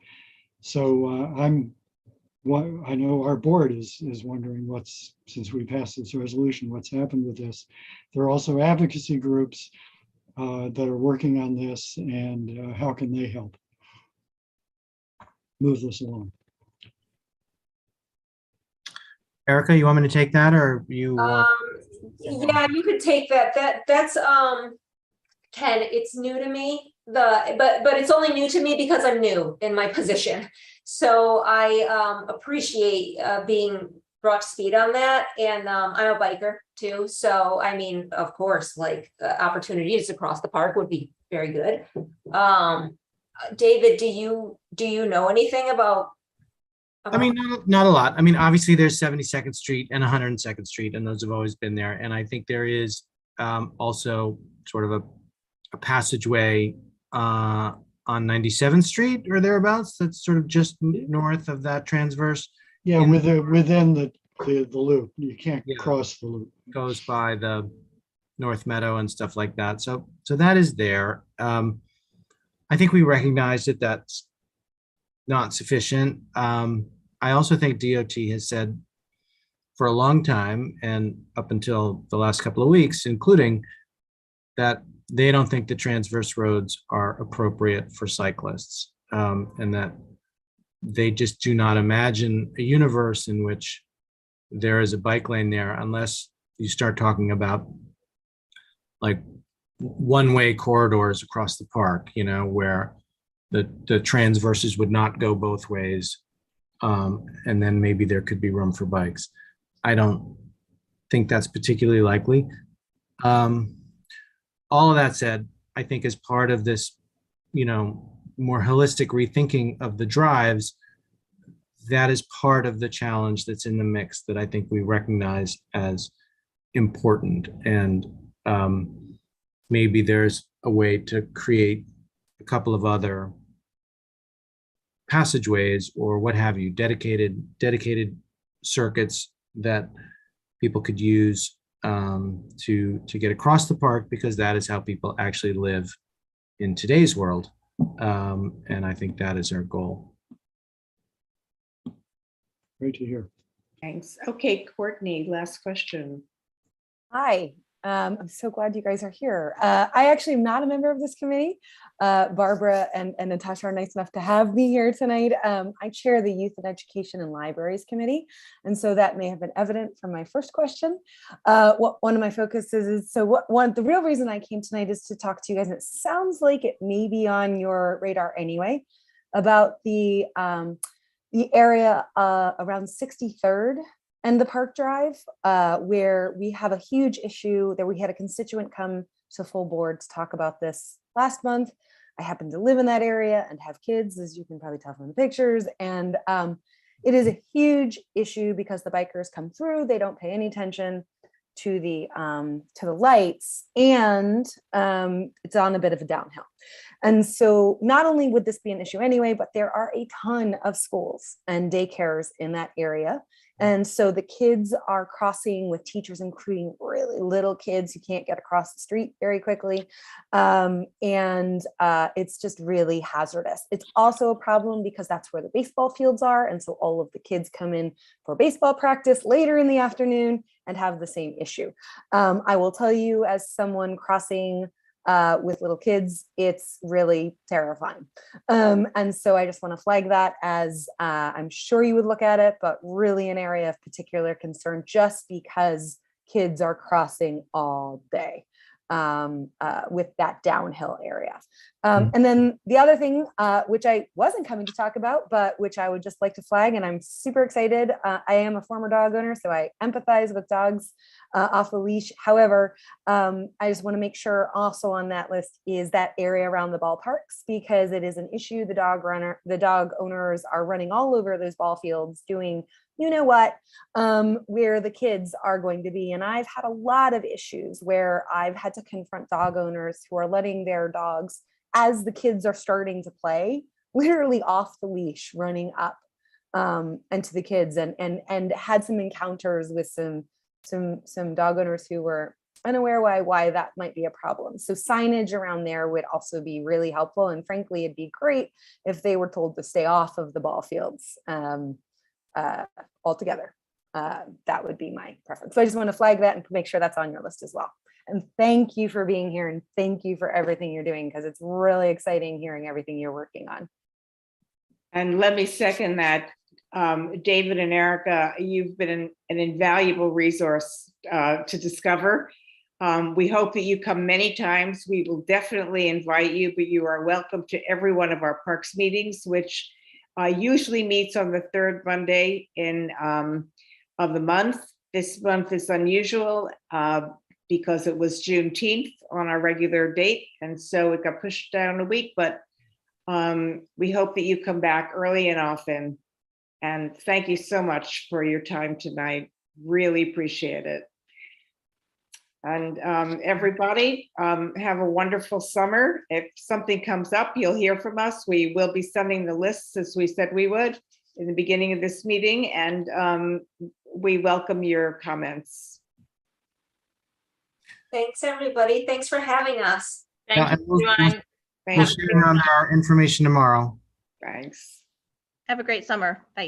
I know our board is wondering since we passed this resolution, what's happened with this. There are also advocacy groups that are working on this, and how can they help move this along? Erica, you want me to take that, or you? Yeah, you could take that. That's Ken. It's new to me. But it's only new to me because I'm new in my position. So I appreciate being brought to speed on that. And I'm a biker too. So, I mean, of course, like opportunities across the park would be very good. David, do you know anything about? I mean, not a lot. I mean, obviously there's 72nd Street and 102nd Street, and those have always been there. And I think there is also sort of a passageway on 97th Street or thereabouts. That's sort of just north of that transverse. Yeah, within the the loop. You can't Yeah. cross the loop. Goes by the North Meadow and stuff like that. So that is there. I think we recognize that that's not sufficient. I also think DOT has said for a long time and up until the last couple of weeks, including, that they don't think the transverse roads are appropriate for cyclists, and that they just do not imagine a universe in which there is a bike lane there unless you start talking about like one-way corridors across the park, you know, where the transverses would not go both ways. And then maybe there could be room for bikes. I don't think that's particularly likely. All of that said, I think as part of this, you know, more holistic rethinking of the drives, that is part of the challenge that's in the mix that I think we recognize as important. And maybe there's a way to create a couple of other passageways or what have you, dedicated circuits that people could use to get across the park, because that is how people actually live in today's world. And I think that is our goal. Great to hear. Thanks. Okay, Courtney, last question. Hi, I'm so glad you guys are here. I actually am not a member of this committee. Barbara and Natasha are nice enough to have me here tonight. I chair the Youth and Education and Libraries Committee, and so that may have been evident from my first question. One of my focuses is, the real reason I came tonight is to talk to you guys, and it sounds like it may be on your radar anyway, about the area around 63rd and the Park Drive, where we have a huge issue that we had a constituent come to full board to talk about this last month. I happen to live in that area and have kids, as you can probably tell from the pictures. And it is a huge issue because the bikers come through, they don't pay any attention to the lights, and it's on a bit of a downhill. And so not only would this be an issue anyway, but there are a ton of schools and daycares in that area. And so the kids are crossing with teachers, including really little kids who can't get across the street very quickly. And it's just really hazardous. It's also a problem because that's where the baseball fields are. And so all of the kids come in for baseball practice later in the afternoon and have the same issue. I will tell you, as someone crossing with little kids, it's really terrifying. And so I just want to flag that as I'm sure you would look at it, but really an area of particular concern just because kids are crossing all day with that downhill area. And then the other thing, which I wasn't coming to talk about, but which I would just like to flag, and I'm super excited. I am a former dog owner, so I empathize with dogs off the leash. However, I just want to make sure also on that list is that area around the ballparks, because it is an issue. The dog owners are running all over those ball fields doing, you know what, where the kids are going to be. And I've had a lot of issues where I've had to confront dog owners who are letting their dogs, as the kids are starting to play, literally off the leash, running up and to the kids, and had some encounters with some dog owners who were unaware why that might be a problem. So signage around there would also be really helpful. And frankly, it'd be great if they were told to stay off of the ball fields altogether. That would be my preference. So I just want to flag that and make sure that's on your list as well. And thank you for being here, and thank you for everything you're doing, because it's really exciting hearing everything you're working on. And let me second that. David and Erica, you've been an invaluable resource to discover. We hope that you come many times. We will definitely invite you, but you are welcome to every one of our parks meetings, which usually meets on the third Monday of the month. This month is unusual because it was Juneteenth on our regular date, and so it got pushed down a week, but we hope that you come back early and often. And thank you so much for your time tonight. Really appreciate it. And everybody, have a wonderful summer. If something comes up, you'll hear from us. We will be sending the lists as we said we would in the beginning of this meeting. And we welcome your comments. Thanks, everybody. Thanks for having us. Yeah, Thank and we'll- you, everyone. We'll share on our information tomorrow. Thanks. Have a great summer. Bye.